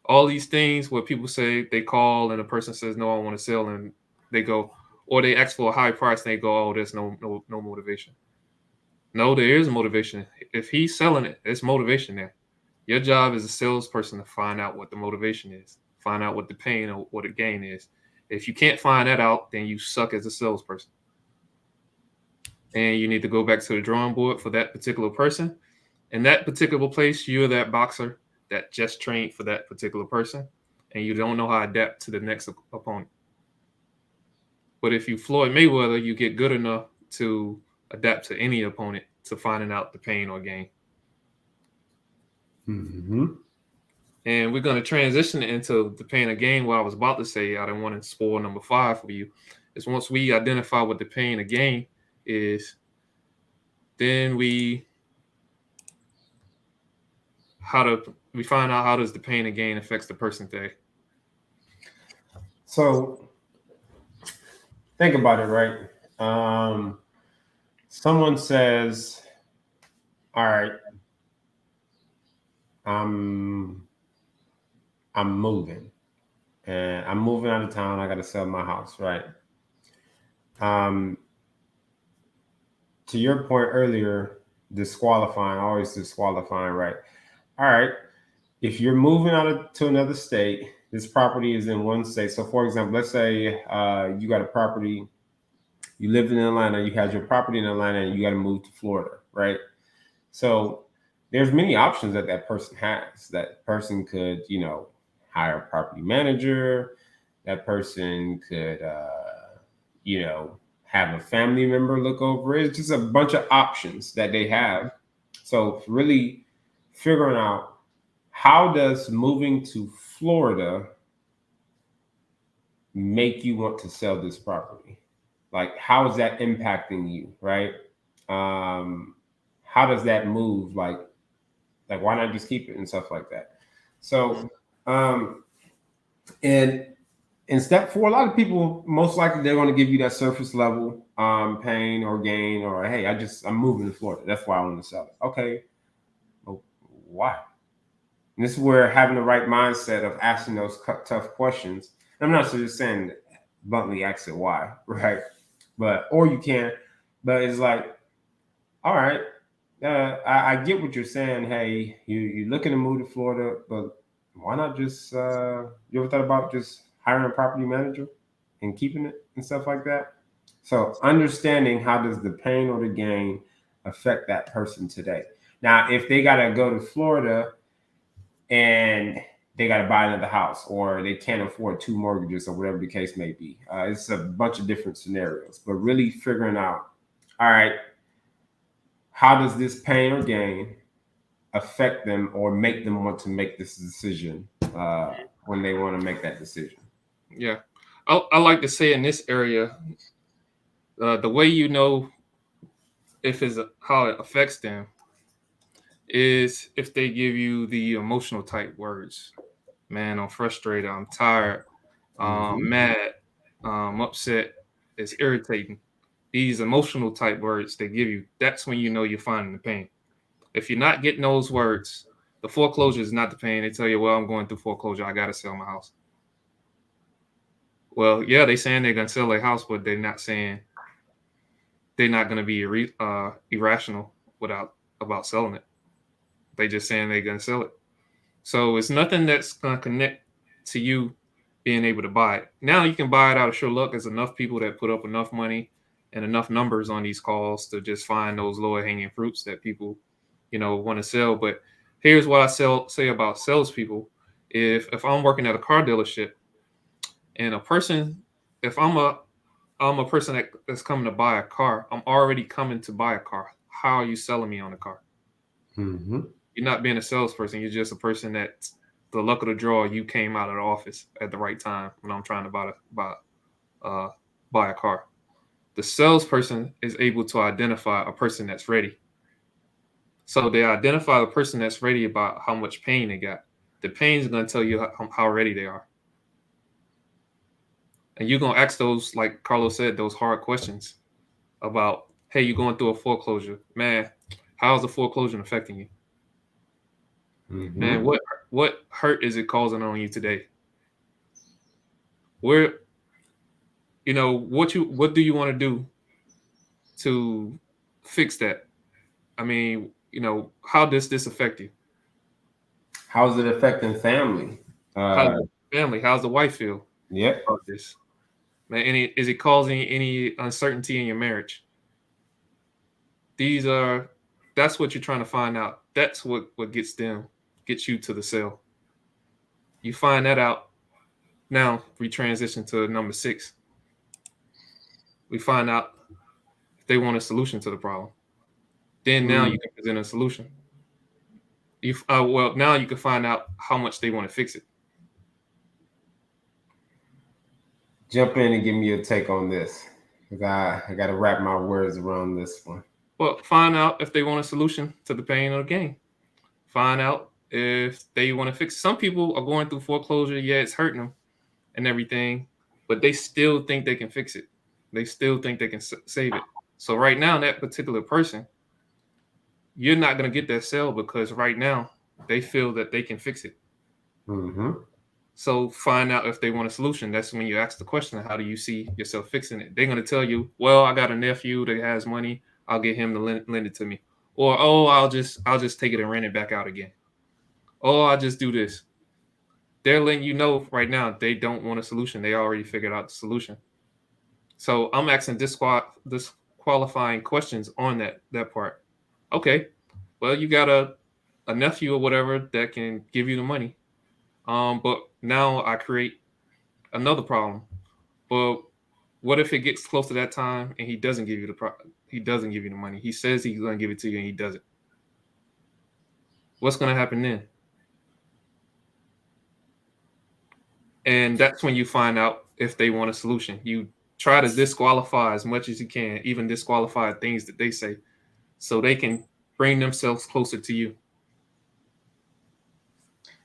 All these things where people say they call and the person says no, I want to sell, and they go, or they ask for a high price and they go, oh, there's no motivation. No, there is motivation. If he's selling it, there's motivation there. Your job as a salesperson to find out what the motivation is, find out what the pain or what the gain is. If you can't find that out, then you suck as a salesperson. And you need to go back to the drawing board for that particular person. In that particular place, you're that boxer that just trained for that particular person, and you don't know how to adapt to the next opponent. But if you Floyd Mayweather, you get good enough to adapt to any opponent to finding out the pain or gain. Mhm. And we're going to transition into the pain or gain. What I was about to say, I didn't want to spoil number 5 for you, is once we identify what the pain or gain is, then we find out how does the pain or gain affects the person day. So think about it, right? Um, Someone says, "All right, I'm I'm moving, and I'm moving out of town. I got to sell my house, right?" Um, to your point earlier, disqualifying, always disqualifying, right? All right, if you're moving to another state, this property is in one state. So, for example, let's say you got a property, you live in Atlanta, you had your property in Atlanta, and you got to move to Florida, right? So, there's many options that that person has. That person could, hire a property manager. That person could, you know, have a family member look over it. It's just a bunch of options that they have. So, really figuring out how does moving to Florida make you want to sell this property? Like, how is that impacting you, right? Um, how does that move? Like why not just keep it and stuff like that? So, um, and in step four, a lot of people most likely they're going to give you that surface level pain or gain or hey, I'm moving to Florida. That's why I want to sell it. Okay, well, why? And this is where having the right mindset of asking those tough questions. I'm not just saying bluntly ask it why, right? But or you can, but it's like, all right, I get what you're saying. Hey, you're looking to move to Florida, but why not just you ever thought about just hiring a property manager and keeping it and stuff like that? So understanding how does the pain or the gain affect that person today. Now, if they gotta go to Florida and they got to buy another house or they can't afford two mortgages or whatever the case may be. It's a bunch of different scenarios, but really figuring out, all right, how does this pain or gain affect them or make them want to make this decision when they want to make that decision? Yeah. I like to say in this area, the way you know if it's how it affects them is if they give you the emotional type words. Man, I'm frustrated. I'm tired. Mm-hmm. Mad. Upset. It's irritating. These emotional type words they give you, that's when you know you're finding the pain. If you're not getting those words, the foreclosure is not the pain. They tell you, well, I'm going through foreclosure. I got to sell my house. Well, yeah, they saying they're going to sell their house, but they're not saying they're not going to be irrational without about selling it. They just saying they're going to sell it. So it's nothing that's going to connect to you being able to buy it. Now you can buy it out of sure luck. There's enough people that put up enough money and enough numbers on these calls to just find those lower hanging fruits that people, want to sell. But here's what I say about salespeople. If I'm working at a car dealership and a person, if I'm a person that's coming to buy a car, I'm already coming to buy a car. How are you selling me on a car? Mm-hmm. You're not being a salesperson. You're just a person that the luck of the draw. You came out of the office at the right time when I'm trying to uh, buy a car. The salesperson is able to identify a person that's ready. So they identify the person that's ready about how much pain they got. The pain is going to tell you how ready they are. And you're going to ask those, like Carlos said, those hard questions about, hey, you're going through a foreclosure. Man, how's the foreclosure affecting you? Man, Mm-hmm. what hurt is it causing on you today? Where what do you want to do to fix that? I mean, how does this affect you? How's it affecting family? How's Uh, the family? How's the wife feel yep. about this? Man, is it causing any uncertainty in your marriage? These are that's what you're trying to find out. That's what gets you to the sale. You find that out. Now we transition to number 6. We find out if they want a solution to the problem. Then now Mm. you can present a solution. Now you can find out how much they want to fix it. Jump in and give me your take on this. 'Cause I got to wrap my words around this one. Well, find out if they want a solution to the pain or the gain. Find out if they want to fix it. Some people are going through foreclosure. Yeah, it's hurting them and everything, but they still think they can fix it. They still think they can save it. So right now, that particular person, you're not going to get that sale because right now they feel that they can fix it. Mm-hmm. So find out if they want a solution. That's when you ask the question, how do you see yourself fixing it? They're going to tell you, well, I got a nephew that has money. I'll get him to lend it to me. Or, oh, I'll just take it and rent it back out again. Oh, I'll just do this. they're letting you know right now they don't want a solution. They already figured out the solution. So I'm asking disqualifying questions on that part. Okay, well you got a nephew or whatever that can give you the money. But now I create another problem. But what if it gets close to that time and he doesn't give you he doesn't give you the money? He says he's going to give it to you and he doesn't. What's going to happen then? And that's when you find out if they want a solution. You try to disqualify as much as you can, even disqualify things that they say, so they can bring themselves closer to you.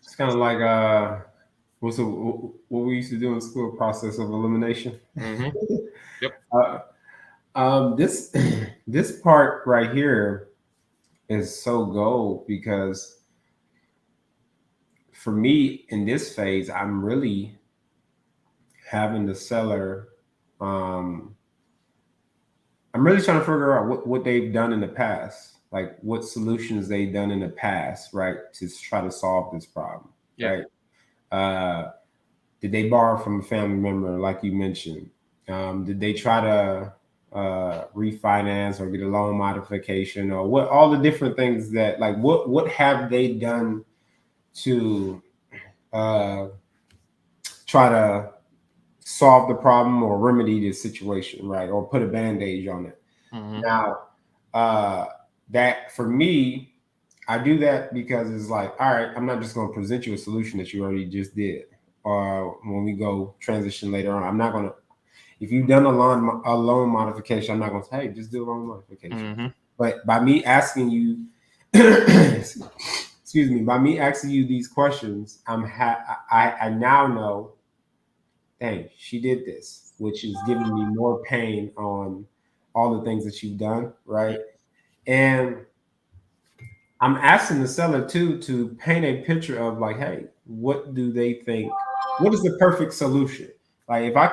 It's kind of like what we used to do in school, process of elimination. Mm-hmm. Yep. This this part right here is so gold because for me in this phase, I'm really having the seller. Um, I'm really trying to figure out what they've done in the past, like what solutions they've done in the past, right, to try to solve this problem, Yeah. right? Uh, did they borrow from a family member, like you mentioned? Did they try to refinance or get a loan modification, or what? All the different things that, like, what have they done to uh, try to solve the problem or remedy the situation, right? Or put a bandage on it. Mm-hmm. Now, uh, that for me, I do that because it's like, all right, I'm not just going to present you a solution that you already just did. Or when we go transition later on, I'm not going to, if you've done a loan modification, I'm not going to say, hey, just do a loan modification. Mm-hmm. But by me asking you, excuse me, by me asking you these questions, I now know, dang, she did this, which is giving me more pain on all the things that you've done, right? And I'm asking the seller too to paint a picture of like, hey, what do they think? What is the perfect solution? Like, if I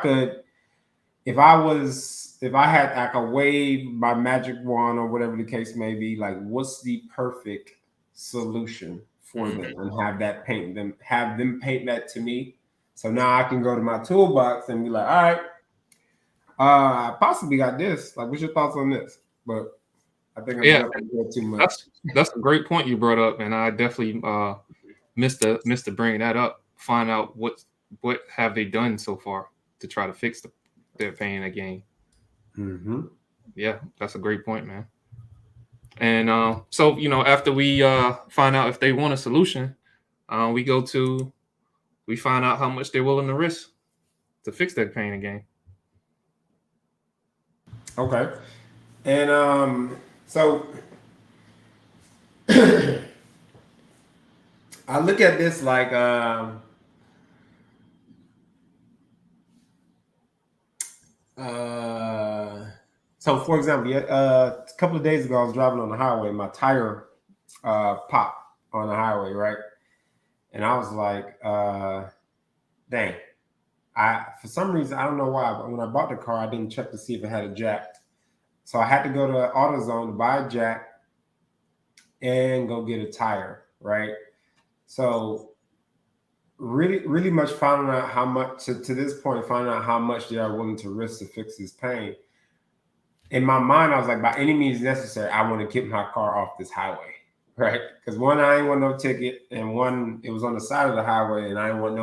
had like a wave my magic wand or whatever the case may be, like, what's the perfect solution for Mm-hmm. them, and have them paint that to me. So now I can go to my toolbox and be like, all right, I possibly got this. Like, what's your thoughts on this? But I think I'm Yeah, jumping here too much. that's a great point you brought up, and I definitely missed to bring that up. Find out what have they done so far to try to fix their pain again. Mm-hmm. Yeah, that's a great point, man. And so after we find out if they want a solution, we we find out how much they're willing to risk to fix their pain again. Okay. And so I look at this like uh so for example, yeah, a couple of days ago I was driving on the highway, my tire popped on the highway, right? And I was like, dang. I for some reason I don't know why, but when I bought the car, I didn't check to see if it had a jack. So I had to go to AutoZone to buy a jack and go get a tire, right? So really much finding out how much to this point, finding out how much they are willing to risk to fix his pain. In my mind, I was like, by any means necessary, I want to get my car off this highway, right? Because one, I ain't want no ticket, and one, it was on the side of the highway, and I didn't want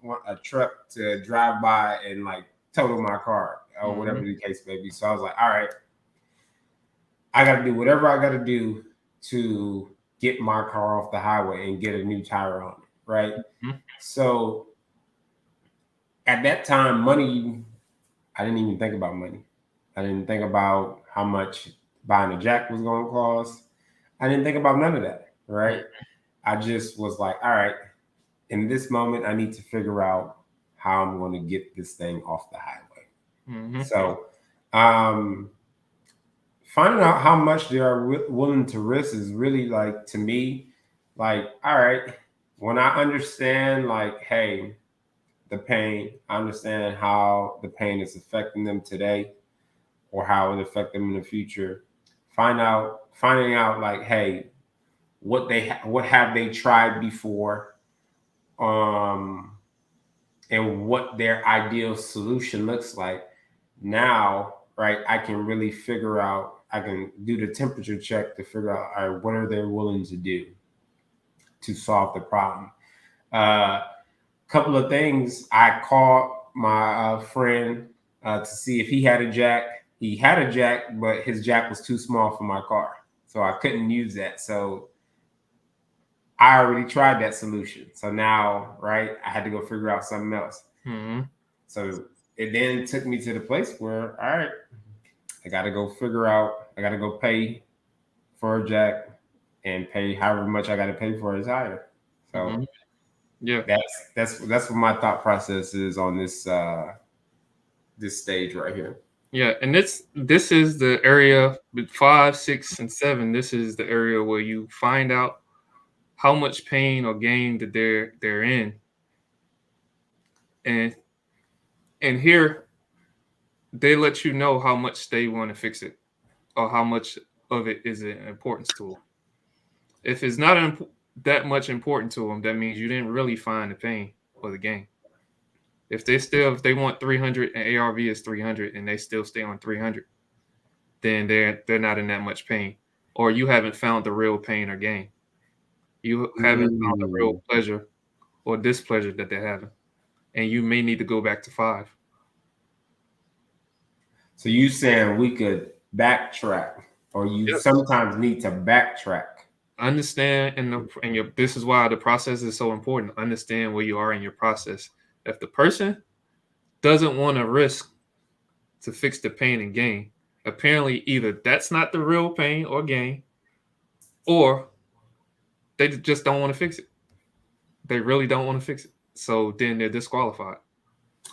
want a truck to drive by and like total my car or whatever Mm-hmm. the case may be. So I was like, all right, I got to do whatever I got to do to get my car off the highway and get a new tire on it, right? So at that time, money, I didn't even think about money. I didn't think about how much buying a jack was going to cost. I didn't think about none of that, right? I just was like, all right, in this moment, I need to figure out how I'm going to get this thing off the highway. Mm-hmm. So, um, finding out how much they are willing to risk is really like, to me, like, all right, when I understand, like, hey, the pain, I understand how the pain is affecting them today or how it affect them in the future. Finding out like, hey, what have they tried before? um, and what their ideal solution looks like, now, right, I can really figure out, I can do the temperature check to figure out, all right, what are they willing to do to solve the problem. Couple of things. I called my friend to see if he had a jack. He had a jack, but his jack was too small for my car, so I couldn't use that. So I already tried that solution. So now, right, I had to go figure out something else. Mm-hmm. So it then took me to the place where, all right, I got to go figure out. I got to go pay for a jack and pay however much I got to pay for a tire. So Mm-hmm. Yeah. that's what my thought process is on this stage right here. Yeah, and this is the area with 5, 6, and 7. This is the area where you find out how much pain or gain that they're in, and here they let you know how much they want to fix it or how much of it is an importance to them. If it's not that much important to them, that means you didn't really find the pain or the gain. If they want 300 and ARV is 300 and they still stay on 300, then they're not in that much pain, or you haven't found the real pain or gain. You haven't found the real Mm. pleasure or displeasure that they're having, and you may need to go back to 5. So you saying we could backtrack, or you Yes, sometimes need to backtrack? understand, and your this is why the process is so important. Understand where you are in your process. If the person doesn't want to risk to fix the pain and gain, apparently either that's not the real pain or gain, or they just don't want to fix it. They really don't want to fix it. So then they're disqualified.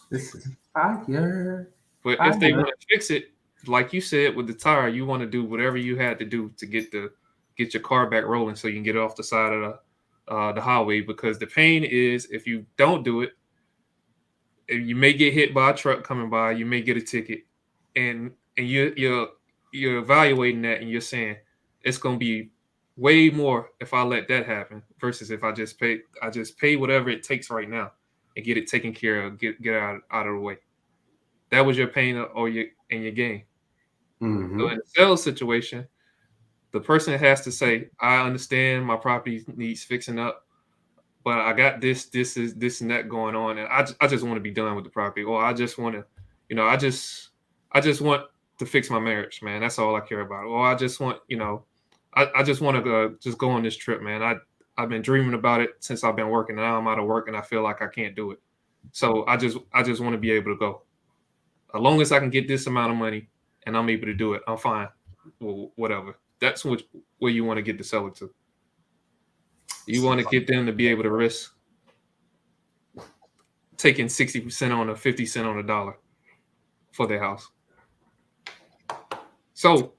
This is fire, But if they fire. want to fix it, like you said with the tire, you want to do whatever you had to do to get your car back rolling so you can get it off the side of the highway. Because the pain is if you don't do it, you may get hit by a truck coming by, you may get a ticket, and you're evaluating that and you're saying it's going to be way more if I let that happen versus if I just pay whatever it takes right now and get it taken care of, get out of the way. That was your pain or your gain. So Mm-hmm. in a sales situation, the person has to say, "I understand my property needs fixing up, but I got this and that going on, and I just want to be done with the property, or I just want to, I just want to fix my marriage, man. That's all I care about. Or I just want, I just want to just go on this trip, man. I've been dreaming about it since I've been working, and now I'm out of work, and I feel like I can't do it. So I just want to be able to go. As long as I can get this amount of money and I'm able to do it, I'm fine. Well, whatever. That's where you want to get the seller to. You want to get them to be able to risk taking 60% on a 50 cent on a dollar for their house. So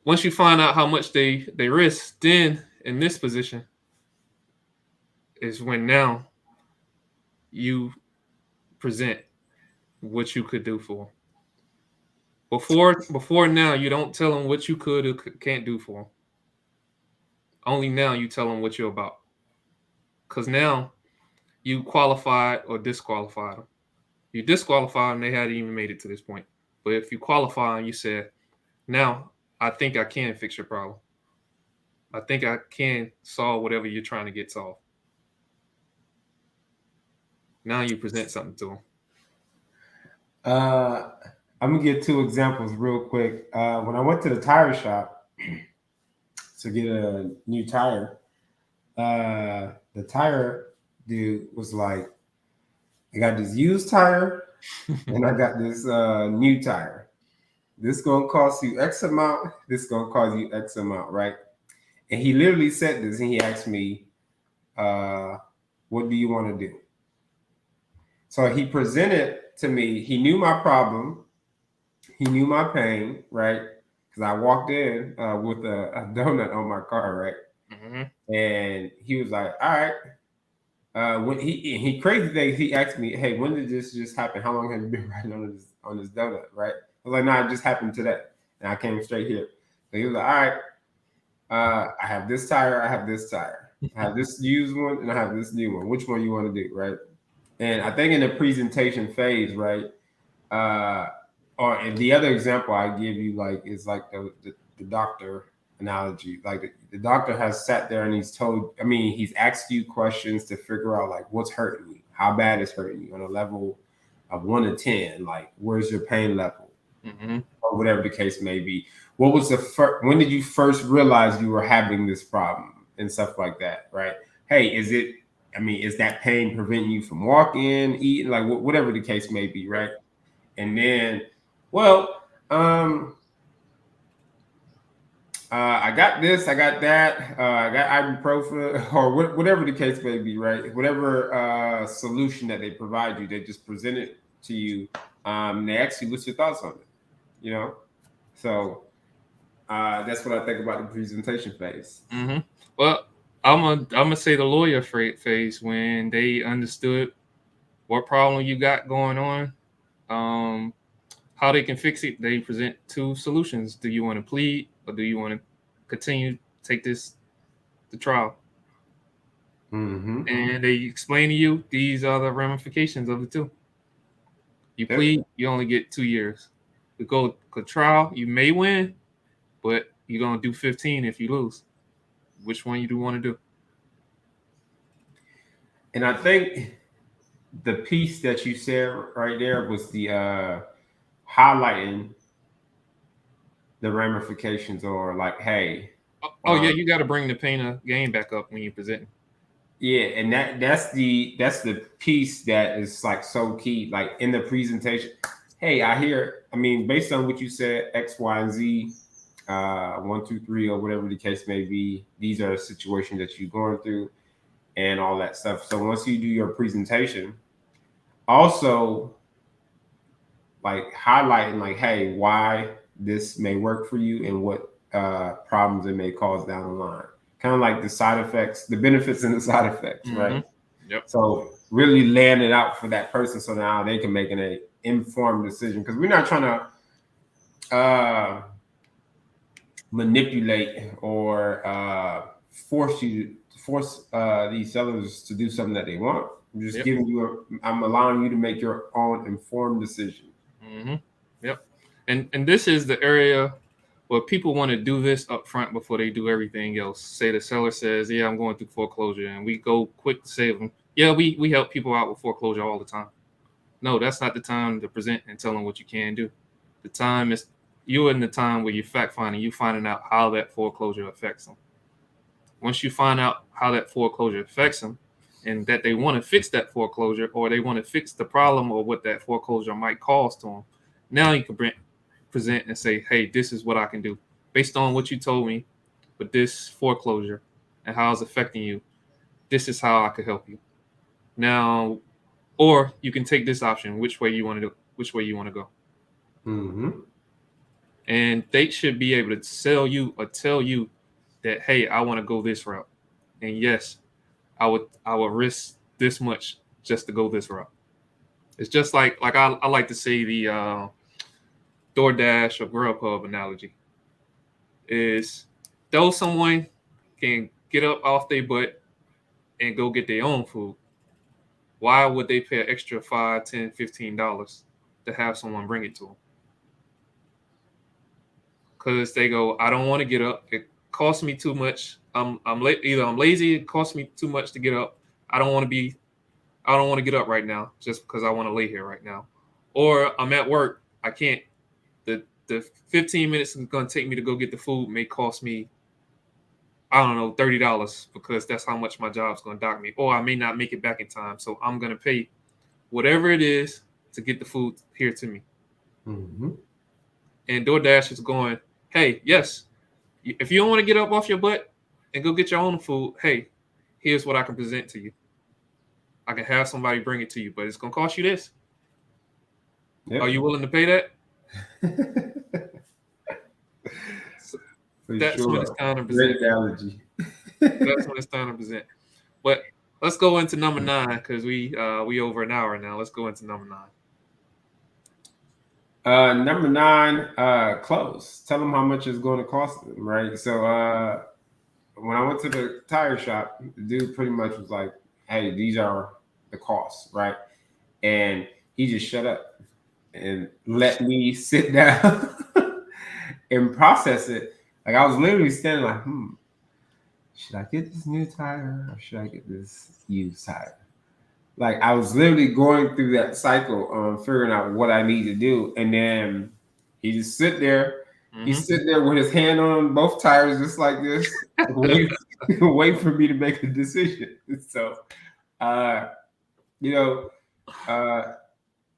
once you find out how much they risk, then in this position is when now you present what you could do for them. Before now, you don't tell them what you could or can't do for them. Only now you tell them what you're about. Because now you qualified or disqualified them. You disqualified them, they hadn't even made it to this point. But if you qualify and you said, now I think I can fix your problem. I think I can solve whatever you're trying to get solved. Now you present something to them. Uh, I'm gonna give two examples real quick. When I went to the tire shop to get a new tire, the tire dude was like, "I got this used tire and I got this new tire. This gonna cost you X amount. This gonna cost you X amount, right?" And he literally said this, and he asked me, uh, "What do you want to do?" So he presented to me. He knew my problem. He knew my pain, right? Because I walked in with a donut on my car, right? Mm-hmm. And he was like, "All right." When he crazy things, he asked me, "Hey, when did this just happen? How long have you been riding on this donut?" Right? I was like, "Nah, it just happened today," and I came straight here. So he was like, "All right, I have this tire, I have this tire." I have this used one and I have this new one. Which one you want to do, right? And I think in the presentation phase, right? Uh, or and the other example I give you, like, is like the doctor analogy. Like the doctor has sat there and he's told, I mean, he's asked you questions to figure out like what's hurting you, how bad is hurting you on a level of 1 to 10. Like, where's your pain level, Mm-hmm. or whatever the case may be. What was the first? When did you first realize you were having this problem and stuff like that? Right? Hey, is it? I mean, is that pain preventing you from walking, eating, like whatever the case may be, right? And then, well, I got this, I got that, I got ibuprofen, or whatever the case may be, right? Whatever solution that they provide you, they just present it to you. They ask you, what's your thoughts on it? You know, so that's what I think about the presentation phase. Mm-hmm. Well, I'm gonna say the lawyer phase when they understood what problem you got going on, um, how they can fix it. They present two solutions. Do you want to plead or do you want to continue to take this to trial? Mm-hmm. And they explain to you these are the ramifications of the two. You Yep. plead, you only get 2 years. You go to trial, you may win, but you're gonna do 15 if you lose. Which one you do want to do? And I think the piece that you said right there was the highlighting the ramifications, or like, hey, Oh yeah, uh, you got to bring the pain of game back up when you're presenting. yeah, and that's the piece that is like so key, like in the presentation. Hey, I hear. I mean, based on what you said, X, Y, and Z, 1, 2, 3, or whatever the case may be. These are situations that you're going through, and all that stuff. So once you do your presentation, also like highlighting, like, hey, why this may work for you and what problems it may cause down the line. Kind of like the side effects, the benefits and the side effects, Mm-hmm. right? Yep. So really laying it out for that person so now they can make an informed decision, because we're not trying to manipulate or force these sellers to do something that they want. I'm just Yep. giving you I'm allowing you to make your own informed decision. Mm-hmm. Yep. And this is the area where people want to do this up front before they do everything else. Say the seller says, "Yeah, I'm going through foreclosure," and we go quick to save them. Yeah, we help people out with foreclosure all the time. No, that's not the time to present and tell them what you can do. The time is you're in the time where you're fact finding, you finding out how that foreclosure affects them. Once you find out how that foreclosure affects them and that they want to fix that foreclosure or they want to fix the problem or what that foreclosure might cause to them, now you can present and say, hey, this is what I can do based on what you told me with this foreclosure and how it's affecting you. This is how I could help you. Now, or you can take this option, which way you want to do, which way you want to go. Mm-hmm. And they should be able to sell you or tell you that, hey, I want to go this route. And yes, I would risk this much just to go this route. It's just like I like to say the DoorDash or Grubhub analogy is though someone can get up off their butt and go get their own food, why would they pay an extra $5, $10, $15 to have someone bring it to them? Because they go, I don't want to get up. It costs me too much. I'm late. Either I'm lazy. It costs me too much to get up. I don't want to be. I don't want to get up right now just because I want to lay here right now. Or I'm at work. I can't. The 15 minutes it's going to take me to go get the food may cost me, I don't know, $30 because that's how much my job's going to dock me. Or I may not make it back in time. So I'm going to pay whatever it is to get the food here to me. Mm-hmm. And DoorDash is going, hey, yes, if you don't want to get up off your butt and go get your own food, hey, here's what I can present to you. I can have somebody bring it to you, but it's going to cost you this. Are Yep. you willing to pay that? So For that's when it's sure. time to Great present. analogy. That's when it's time to present. But let's go into number 9 because we over an hour now. Let's go into number 9. Number 9, close. Tell them how much it's going to cost them, right? So when I went to the tire shop, the dude pretty much was like, "Hey, these are the costs, right?" And he just shut up and let me sit down and process it. Like I was literally standing like, should I get this new tire or should I get this used tire? Like I was literally going through that cycle, figuring out what I need to do, and then he just sit there. Mm-hmm. He's sitting there with his hand on both tires, just like this, wait, wait for me to make a decision. So, uh, you know, uh,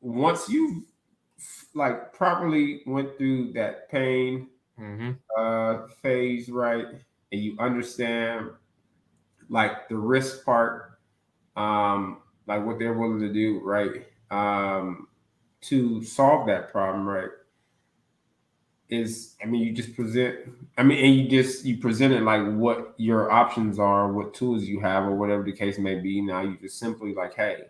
once you like properly went through that pain Mm-hmm. phase, right, and you understand like the risk part, like what they're willing to do, right, to solve that problem, right, is I mean you just present I mean and you present it like what your options are, what tools you have, or whatever the case may be. Now you just simply like, hey,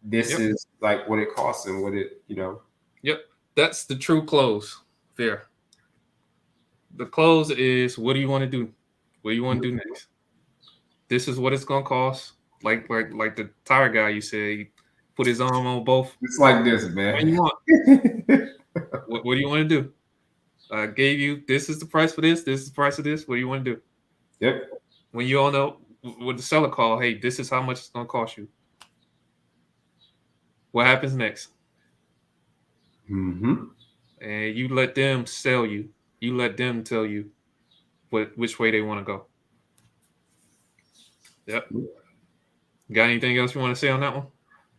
this Yep. is like what it costs and what it, Yep. That's the true close. Fair. The close is what do you want to do? What do you want to do next? This is what it's gonna cost. Like the tire guy you said, he put his arm on both. it's like this, What do you man. want? What do you want to do? I gave you this is the price for this. This is the price of this. What do you want to do? Yep. When you all know with the seller call, hey, this is how much it's gonna cost you. What happens next? Mm-hmm. And you let them sell you. You let them tell you which way they want to go. Yep. Got anything else you want to say on that one?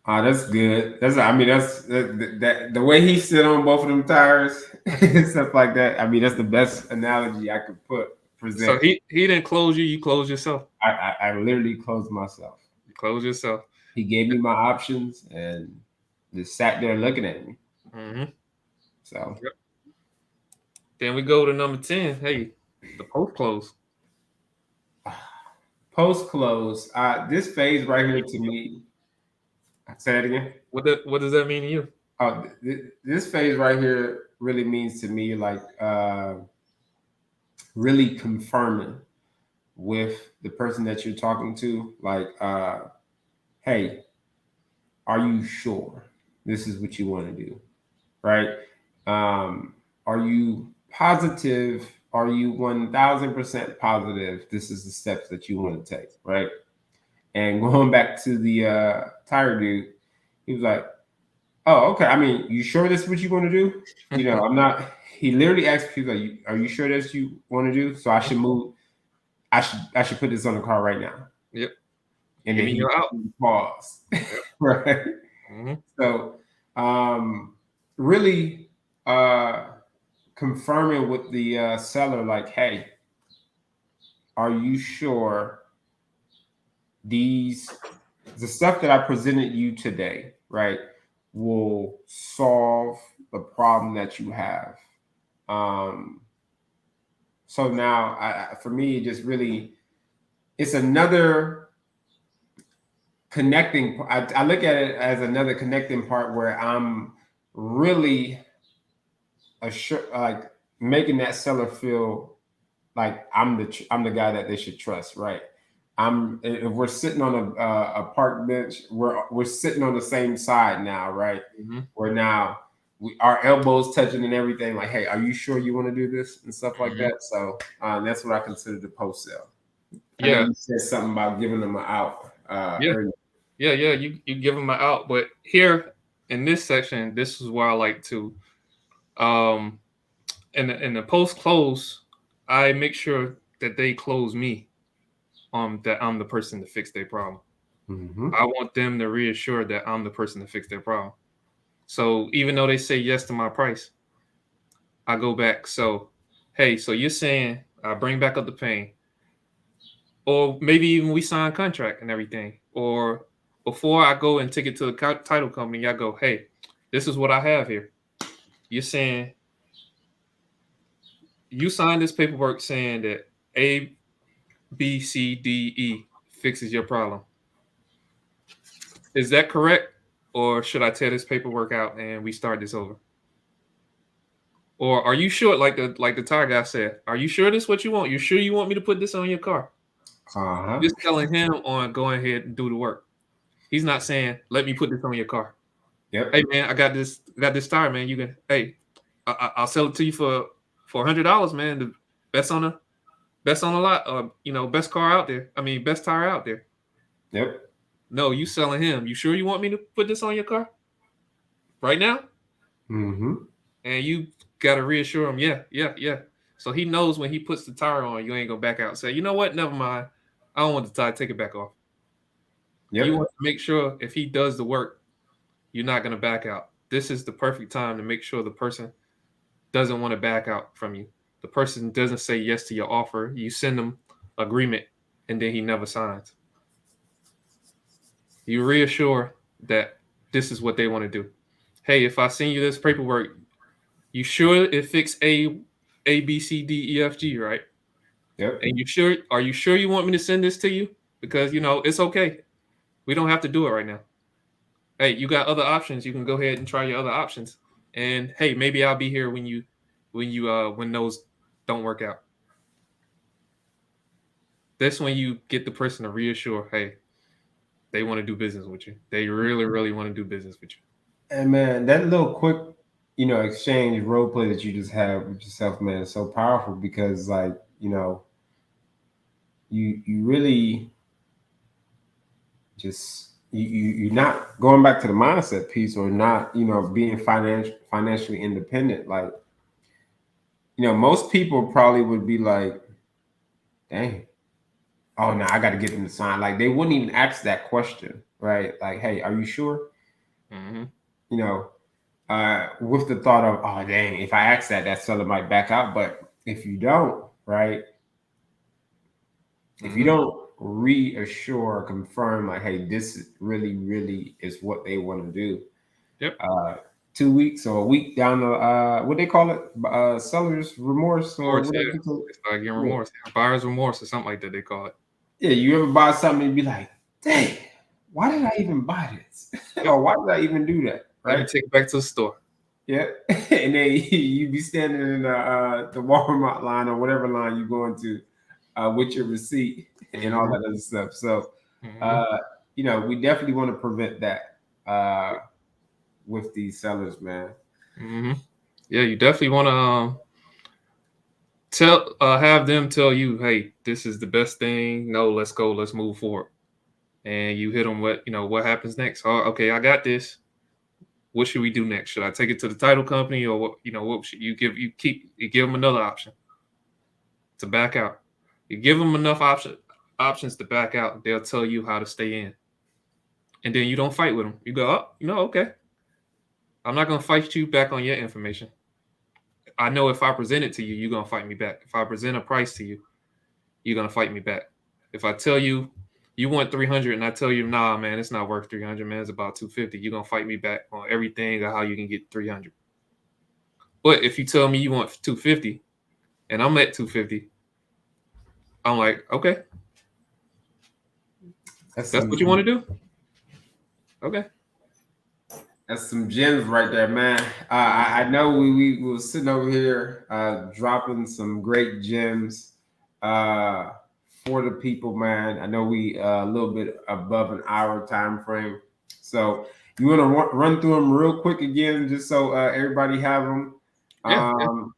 Oh, that's good. That's I mean that the way he sit on both of them tires and stuff like that. I mean that's the best analogy I could So present. he didn't close you. You closed yourself. I literally closed myself. You closed yourself. He gave me my options and just sat there looking at me. Mm-hmm. So Yep. Then we go to number 10. Hey, the post close. post close, this phase right here to me. Say that again. What does that mean to you? This phase right here really means to me like really confirming with the person that you're talking to, like, hey, are you sure this is what you want to do? Right? Are you positive? Are you 1000% positive this is the steps that you want to take? Right? And going back to the tire dude, he was like, oh, okay. I mean, you sure this is what you want to do? I'm not. He literally asked me, like, are you sure that's you want to do? So I should move. I should put this on the car right now. Yep. And Give then me he your out. paused. Yep. Right. Mm-hmm. So really confirming with the seller, like, hey, are you sure the stuff that I presented you today, right, will solve the problem that you have? Um, so now, for me, it just really, it's another connecting. I look at it as another connecting part where I'm really like making that seller feel like I'm the guy that they should trust, right? If we're sitting on a park bench, we're sitting on the same side now, right? Mm-hmm. Where now our elbows touching and everything. Like, hey, are you sure you want to do this and stuff like Mm-hmm. that? So that's what I consider the post sale. I know Yeah. you said something about giving them an out Yeah. earlier. Yeah. Yeah. You give them an out, but here in this section, this is where I like to um in the post close, I make sure that they close me that I'm the person to fix their problem. Mm-hmm. I want them to reassure that I'm the person to fix their problem. So even though they say yes to my price, I go back. So, hey, so you're saying I bring back up the pain, or maybe even we sign contract and everything, or before I go and take it to the title company, I go, hey, this is what I have here. You're saying you signed this paperwork saying that A, B, C, D, E fixes your problem. Is that correct? Or should I tear this paperwork out and we start this over? Or are you sure, like the tire guy said, are you sure this is what you want? You sure you want me to put this on your car? Uh-huh. Just telling him on go ahead and do the work. He's not saying, let me put this on your car. Hey Yep. man, I got this tire, man. You can I'll sell it to you for $100, man. The best on the best on the lot, best car out there. I mean, best tire out there. Yep. No, you selling him. You sure you want me to put this on your car right now? Mm-hmm. And you gotta reassure him, yeah, yeah, yeah. So he knows when he puts the tire on, you ain't gonna back out and say, you know what, never mind. I don't want the tire, take it back off. You Yep. want to make sure if he does the work, you're not gonna back out. This is the perfect time to make sure the person doesn't want to back out from you. The person doesn't say yes to your offer. You send them agreement and then he never signs. You reassure that this is what they want to do. Hey, if I send you this paperwork, you sure it fixed A B C D E F G, right? Yep. And are you sure you want me to send this to you? Because it's okay. We don't have to do it right now. Hey, you got other options. You can go ahead and try your other options. And hey, maybe I'll be here when those don't work out. That's when you get the person to reassure, hey, they want to do business with you. They really, really want to do business with you. And man, that little quick, exchange role play that you just had with yourself, man, is so powerful because, like, you really just you're not going back to the mindset piece or not, being financially independent. Like, most people probably would be like, dang, oh no, I got to get them to sign. Like, they wouldn't even ask that question, right? Like, hey, are you sure? Mm-hmm. You know, with the thought of, oh dang, if I ask that, that seller might back out. But if you don't, right? If you Mm-hmm. don't reassure or confirm, like, hey, this really, really is what they want to do. Yep. Uh, 2 weeks or a week down the what they call it, seller's remorse or Remorse, yeah. whatever people. It's like getting Yeah, remorse. Buyer's remorse or something like that they call it. yeah. You ever buy something and be like, dang, why did I even buy this? Yep. Or why did I even do that? Let me Right? take it back to the store. Yeah, and then you be standing in the Walmart line or whatever line you going to with your receipt and all Mm-hmm. that other stuff. So, Mm-hmm. uh, we definitely want to prevent that with these sellers, man. Mm-hmm. Yeah, you definitely want to have them tell you, hey, this is the best thing. No, let's go, let's move forward. And you hit them what happens next. Oh, okay, I got this. What should we do next? Should I take it to the title company, or what should you give them another option to back out? You give them enough options to back out, they'll tell you how to stay in. And then you don't fight with them. You go, oh, okay. I'm not gonna fight you back on your information. I know if I present it to you, you're gonna fight me back. If I present a price to you, you're gonna fight me back. If I tell you you want 300 and I tell you, nah, man, it's not worth 300, man, it's about 250, you're gonna fight me back on everything or how you can get 300. But if you tell me you want 250 and I'm at 250, I'm like, okay, That's that's some what you want to do? Okay. that's some gems right there, man. I know we were sitting over here dropping some great gems uh, for the people, man. I know we a little bit above an hour time frame, so you want to run through them real quick again, just so everybody have them. Yeah, yeah. Um,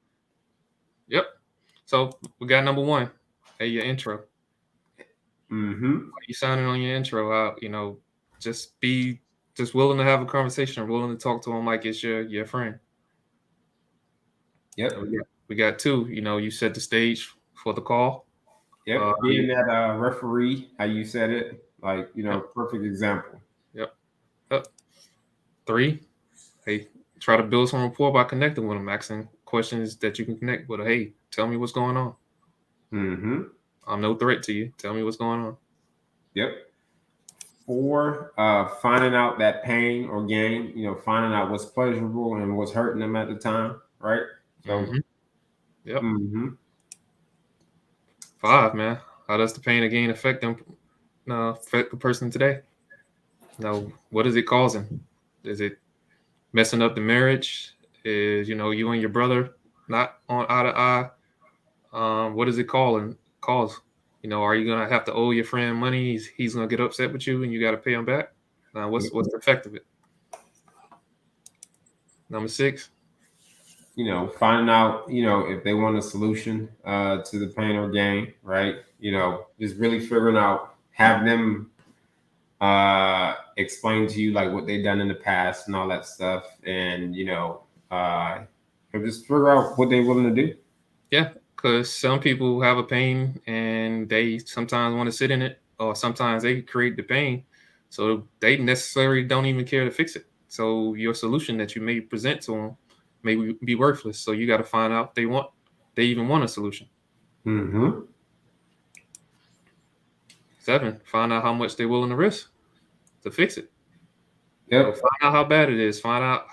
Yep. So we got number one. Hey, your intro. mm-hmm. You signing on your intro out, just be just willing to have a conversation, willing to talk to them like it's your friend. Yep. So we got two. You set the stage for the call. Yep. Yeah, Being that referee, how you said it, like, yep, perfect example. yep, yep. Three. Hey, try to build some rapport by connecting with them, asking questions that you can connect with. Hey, tell me what's going on. Mm-hmm. I'm no threat to you. Tell me what's going on. Yep. 4, finding out that pain or gain, finding out what's pleasurable and what's hurting them at the time, right? So, Mm-hmm. Yep. mm-hmm. 5, man. How does the pain again affect them? Affect the person today? What is it causing? Is it messing up the marriage? Is you and your brother? not on eye to eye, what is it calling cause? Are you gonna have to owe your friend money? He's gonna get upset with you, and you got to pay him back. Now, what's the effect of it? Number 6. Finding out, if they want a solution to the pain or gain, right? Just really figuring out, have them explain to you like what they've done in the past and all that stuff, and just figure out what they're willing to do. Yeah, because some people have a pain and they sometimes want to sit in it, or sometimes they create the pain, so they necessarily don't even care to fix it. So your solution that you may present to them may be worthless. So you got to find out they even want a solution. Mm-hmm. 7, find out how much they're willing to risk to fix it. Yep. Find out how bad it is. Find out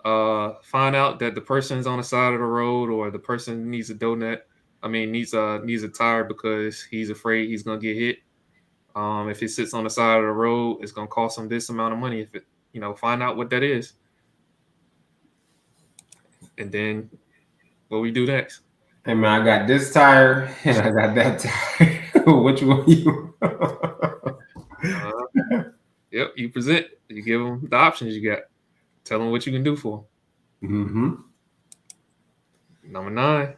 that the person's on the side of the road, or the person needs a donut. I mean, needs a tire because he's afraid he's gonna get hit. If it sits on the side of the road, it's gonna cost him this amount of money. If it, find out what that is, and then what we do next. Hey man, I got this tire and I got that tire. Which one you? Yep, you present. You give them the options you got. Tell them what you can do for them. Mm-hmm. Number 9.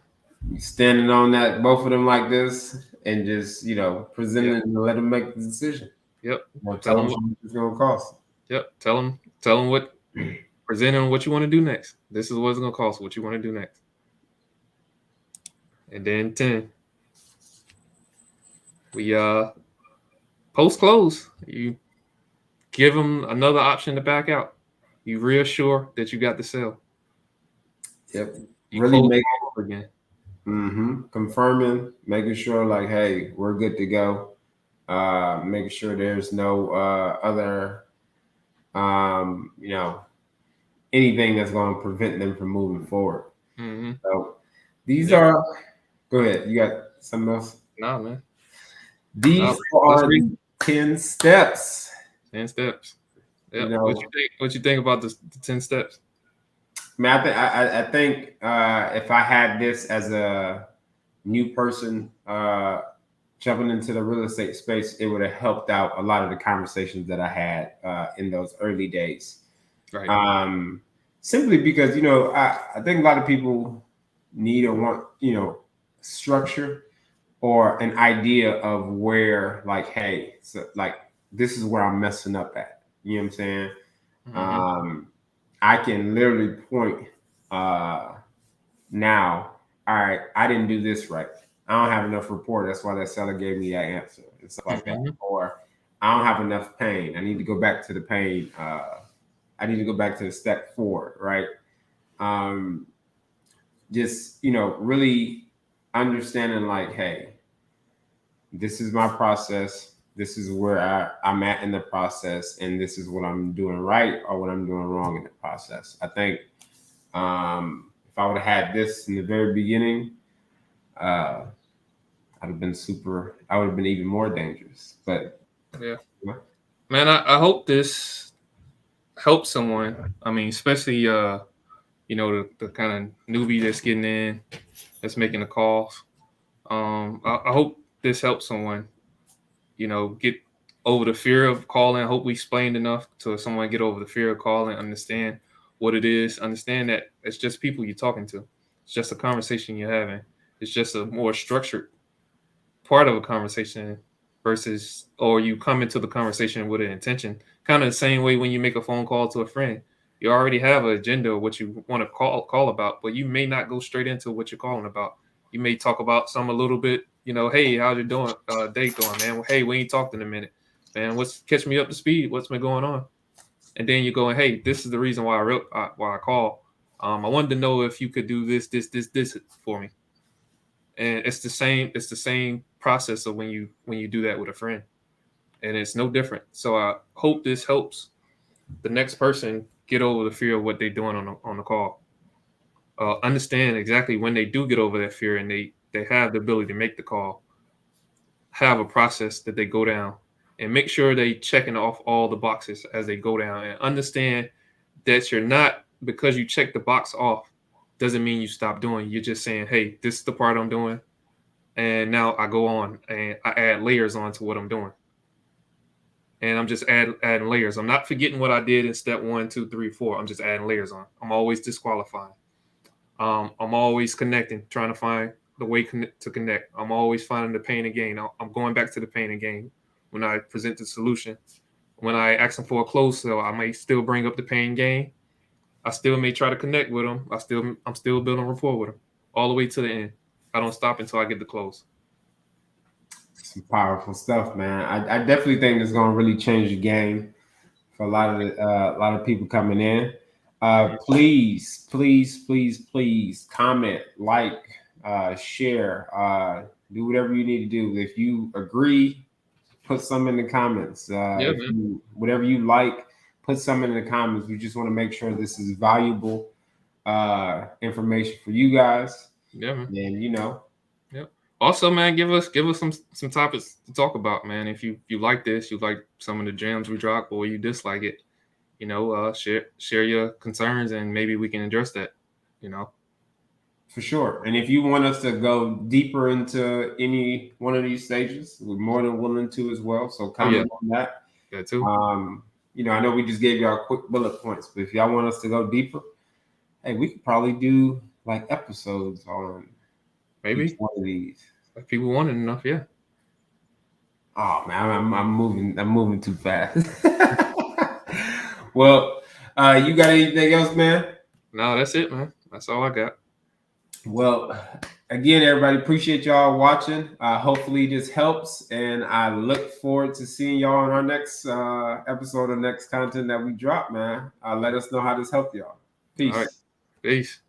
You standing on that, both of them like this, and just presenting Yep. and let them make the decision. Yep. Tell them what it's going to cost. Yep. Tell them what. Present them what you want to do next. This is what it's going to cost. What you want to do next. And then 10. We post close. You give them another option to back out. You reassure that you got the sale. Yep. You really make it again. Mm-hmm. Confirming, making sure like, hey, we're good to go. Making sure there's no other, anything that's going to prevent them from moving forward. Mm-hmm. So these are. Go ahead. You got something else? No, man. These are 10 steps. 10 steps. Yeah. What you think about the 10 steps? Man, I think if I had this as a new person jumping into the real estate space, it would have helped out a lot of the conversations that I had in those early days. Right. Simply because I think a lot of people need or want structure or an idea of where, like, hey, so like this is where I'm messing up at. You know what I'm saying? Mm-hmm. I can literally point now. All right, I didn't do this right. I don't have enough rapport. That's why that seller gave me that answer and stuff like that. Or I don't have enough pain. I need to go back to the pain. I need to go back to the step 4, right? Just really understanding like, hey, this is my process. This is where I'm at in the process, and this is what I'm doing right or what I'm doing wrong in the process. I think if I would have had this in the very beginning, I would have been even more dangerous. But yeah, man, I hope this helps someone. I mean, especially the kind of newbie that's getting in, that's making the calls. I hope this helps someone. Get over the fear of calling. I hope we explained enough to someone get over the fear of calling, understand what it is, understand that it's just people you're talking to. It's just a conversation you're having. It's just a more structured part of a conversation versus, or you come into the conversation with an intention. Kind of the same way when you make a phone call to a friend. You already have an agenda of what you want to call about, but you may not go straight into what you're calling about. You may talk about some a little bit, hey, how's your day going, man? Well, hey, we ain't talked in a minute, man. What's catch me up to speed? What's been going on? And then you're going, hey, this is the reason why I call. I wanted to know if you could do this for me. And it's the same process of when you do that with a friend, and it's no different. So I hope this helps the next person get over the fear of what they're doing on the call. Understand exactly when they do get over that fear and they have the ability to make the call, have a process that they go down, and make sure they checking off all the boxes as they go down, and understand that you're not, because you check the box off, doesn't mean you stop doing. You're just saying, hey, this is the part I'm doing. And now I go on and I add layers onto what I'm doing. And I'm just adding layers. I'm not forgetting what I did in step 1, 2, 3, 4. I'm just adding layers on. I'm always disqualifying. I'm always connecting, trying to find the way to connect. I'm always finding the pain and gain. I'm going back to the pain and gain when I present the solution. When I ask them for a close sale, I may still bring up the pain and gain. I still may try to connect with them. I'm still building rapport with them all the way to the end. I don't stop until I get the close. Some powerful stuff, man. I definitely think it's going to really change the game for a lot of people coming in. Please, please, please, please comment, like, share, do whatever you need to do. If you agree, put some in the comments. Yeah, If man. you whatever you like, put some in the comments. We just want to make sure this is valuable information for you guys. Yeah, man. And you know, Yep. Also, man, give us some topics to talk about, man. If you like this, you like some of the gems we drop, or you dislike it, share your concerns, and maybe we can address that. You know. for sure. And if you want us to go deeper into any one of these stages, we're more than willing to as well. So Oh yeah, comment on that. that too. I know we just gave y'all quick bullet points, but if y'all want us to go deeper, hey, we could probably do like episodes on each Maybe one of these. if people want it enough. Yeah. Oh man, I'm moving. I'm moving too fast. Well, you got anything else, man? No, that's it, man. That's all I got. Well, again, everybody, appreciate y'all watching. Hopefully, this helps, and I look forward to seeing y'all on our next episode of next content that we drop, man. Let us know how this helped y'all. All right. Peace. Peace.